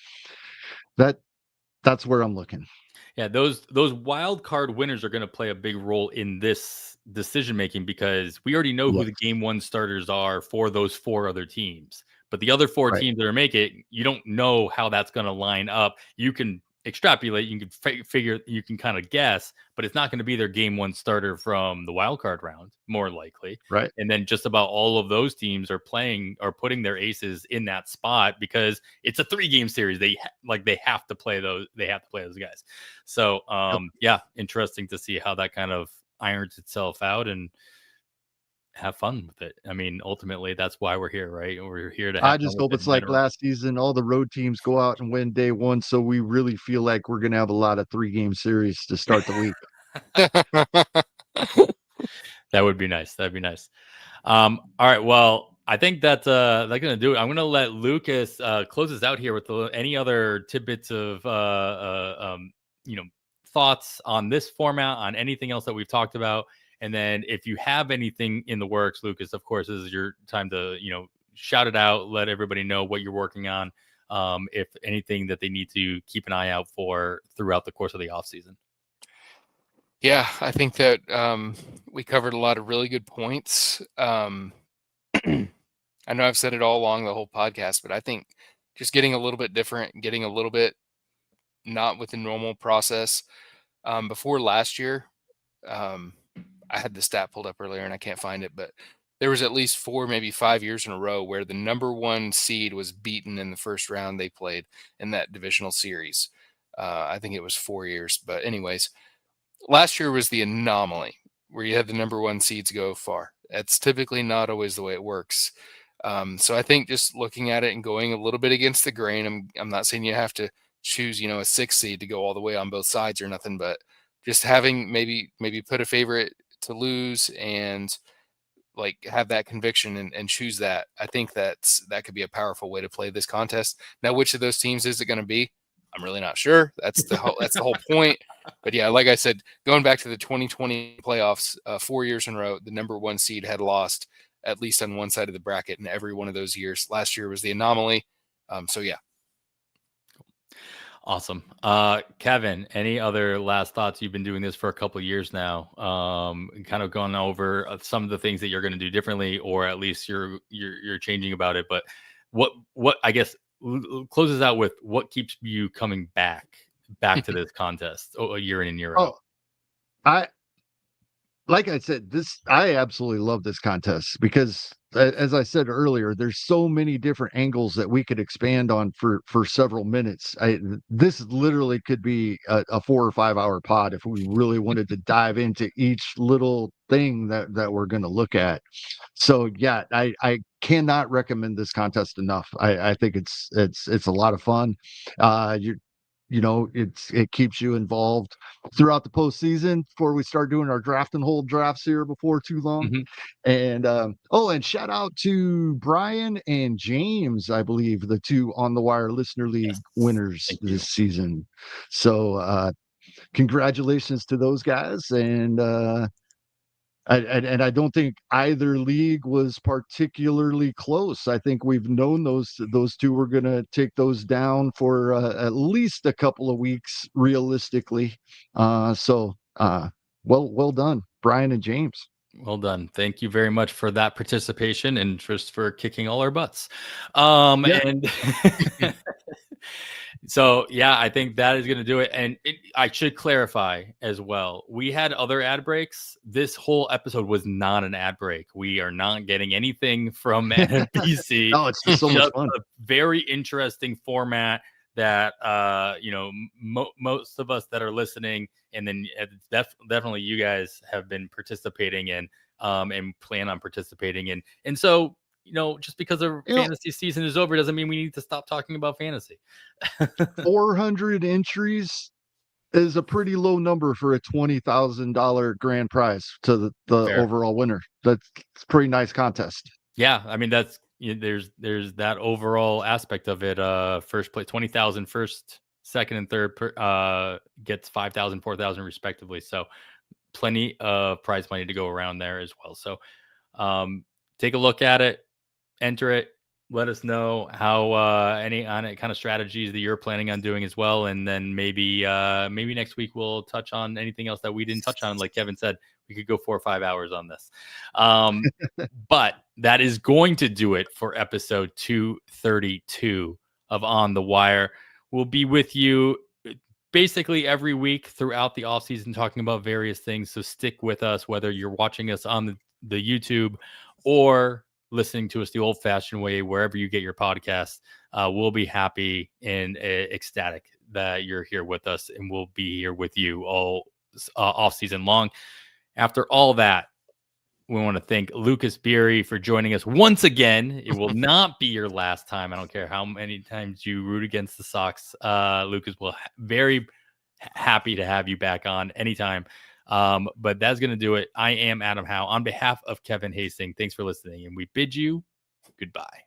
That's where I'm looking.
Yeah, those wild card winners are going to play a big role in this decision making, because we already know who the game 1 starters are for those 4 other teams. But the other 4 teams that are making it, you don't know how that's going to line up. You can extrapolate, you can figure, you can kind of guess, but it's not going to be their game 1 starter from the wild card round, more likely.
Right.
And then just about all of those teams are putting their aces in that spot, because it's a 3-game series. They have to play those. They have to play those guys. So, yeah, interesting to see how that kind of irons itself out and have fun with it. I mean, ultimately, that's why we're here, right? We're here to have
I just hope it's like last season. All the road teams go out and win day 1, so we really feel like we're going to have a lot of 3-game series to start the week.
That would be nice. That'd be nice. All right. Well, I think that's going to do it. I'm going to let Lucas close us out here with any other tidbits of thoughts on this format, on anything else that we've talked about. And then if you have anything in the works, Lucas, of course, this is your time to, shout it out, let everybody know what you're working on. If anything that they need to keep an eye out for throughout the course of the off season.
Yeah, I think that we covered a lot of really good points. I know I've said it all along the whole podcast, but I think just getting a little bit different, getting a little bit not with the normal process. Before last year, I had the stat pulled up earlier and I can't find it, but there was at least 4, maybe 5 years in a row where the number 1 seed was beaten in the first round they played in that divisional series. I think it was 4 years, but anyways, last year was the anomaly where you had the number 1 seeds go far. That's typically not always the way it works. So I think just looking at it and going a little bit against the grain, I'm not saying you have to choose, a 6 seed to go all the way on both sides or nothing, but just having maybe put a favorite to lose and like have that conviction and choose that. I think that could be a powerful way to play this contest. Now, which of those teams is it going to be? I'm really not sure. That's the whole point. But yeah, like I said, going back to the 2020 playoffs, 4 years in a row, the number 1 seed had lost at least on one side of the bracket in every one of those years. Last year was the anomaly. So yeah.
Awesome. Kevin, any other last thoughts? You've been doing this for a couple of years now, kind of gone over some of the things that you're going to do differently, or at least you're changing about it. But what I guess closes out with what keeps you coming back to this contest a year in and year out?
Like I said, I absolutely love this contest because, as I said earlier, there's so many different angles that we could expand on for several minutes. This literally could be a 4 or 5 hour pod if we really wanted to dive into each little thing that we're going to look at. So yeah, I cannot recommend this contest enough. I think it's a lot of fun. It keeps you involved throughout the postseason before we start doing our draft and hold drafts here before too long. And and shout out to Brian and James, I believe, the 2 On the Wire Listener League winners this season. So congratulations to those guys. And I don't think either league was particularly close. I think we've known those 2 were going to take those down for at least a couple of weeks, realistically. Well done, Brian and James.
Well done. Thank you very much for that participation and just for kicking all our butts.
Yeah.
And so, yeah, I think that is going to do it. And I should clarify as well. We had other ad breaks. This whole episode was not an ad break. We are not getting anything from NFBC.
Oh, it's just so much fun.
A very interesting format that, most of us that are listening, and then definitely you guys have been participating in, and plan on participating in. And so, just because the fantasy season is over doesn't mean we need to stop talking about fantasy.
400 entries is a pretty low number for a $20,000 grand prize to the overall winner. That's a pretty nice contest.
Yeah, I mean there's that overall aspect of it. First place 20,000, first, second, and third gets 5,000, 4,000 respectively. So plenty of prize money to go around there as well. So take a look at it, enter it. Let us know how any kind of strategies that you're planning on doing as well, and then maybe next week we'll touch on anything else that we didn't touch on. Like Kevin said, we could go 4 or 5 hours on this, but that is going to do it for episode 232 of On the Wire. We'll be with you basically every week throughout the offseason talking about various things. So stick with us, whether you're watching us on the YouTube or listening to us the old-fashioned way, wherever you get your podcasts. We'll be happy and ecstatic that you're here with us, and we'll be here with you all off season long. After all that, we want to thank Lucas Beery for joining us once again. It will not be your last time. I don't care how many times you root against the Sox. Lucas will very happy to have you back on anytime. But that's going to do it. I am Adam Howe on behalf of Kevin Hasting. Thanks for listening, and we bid you goodbye.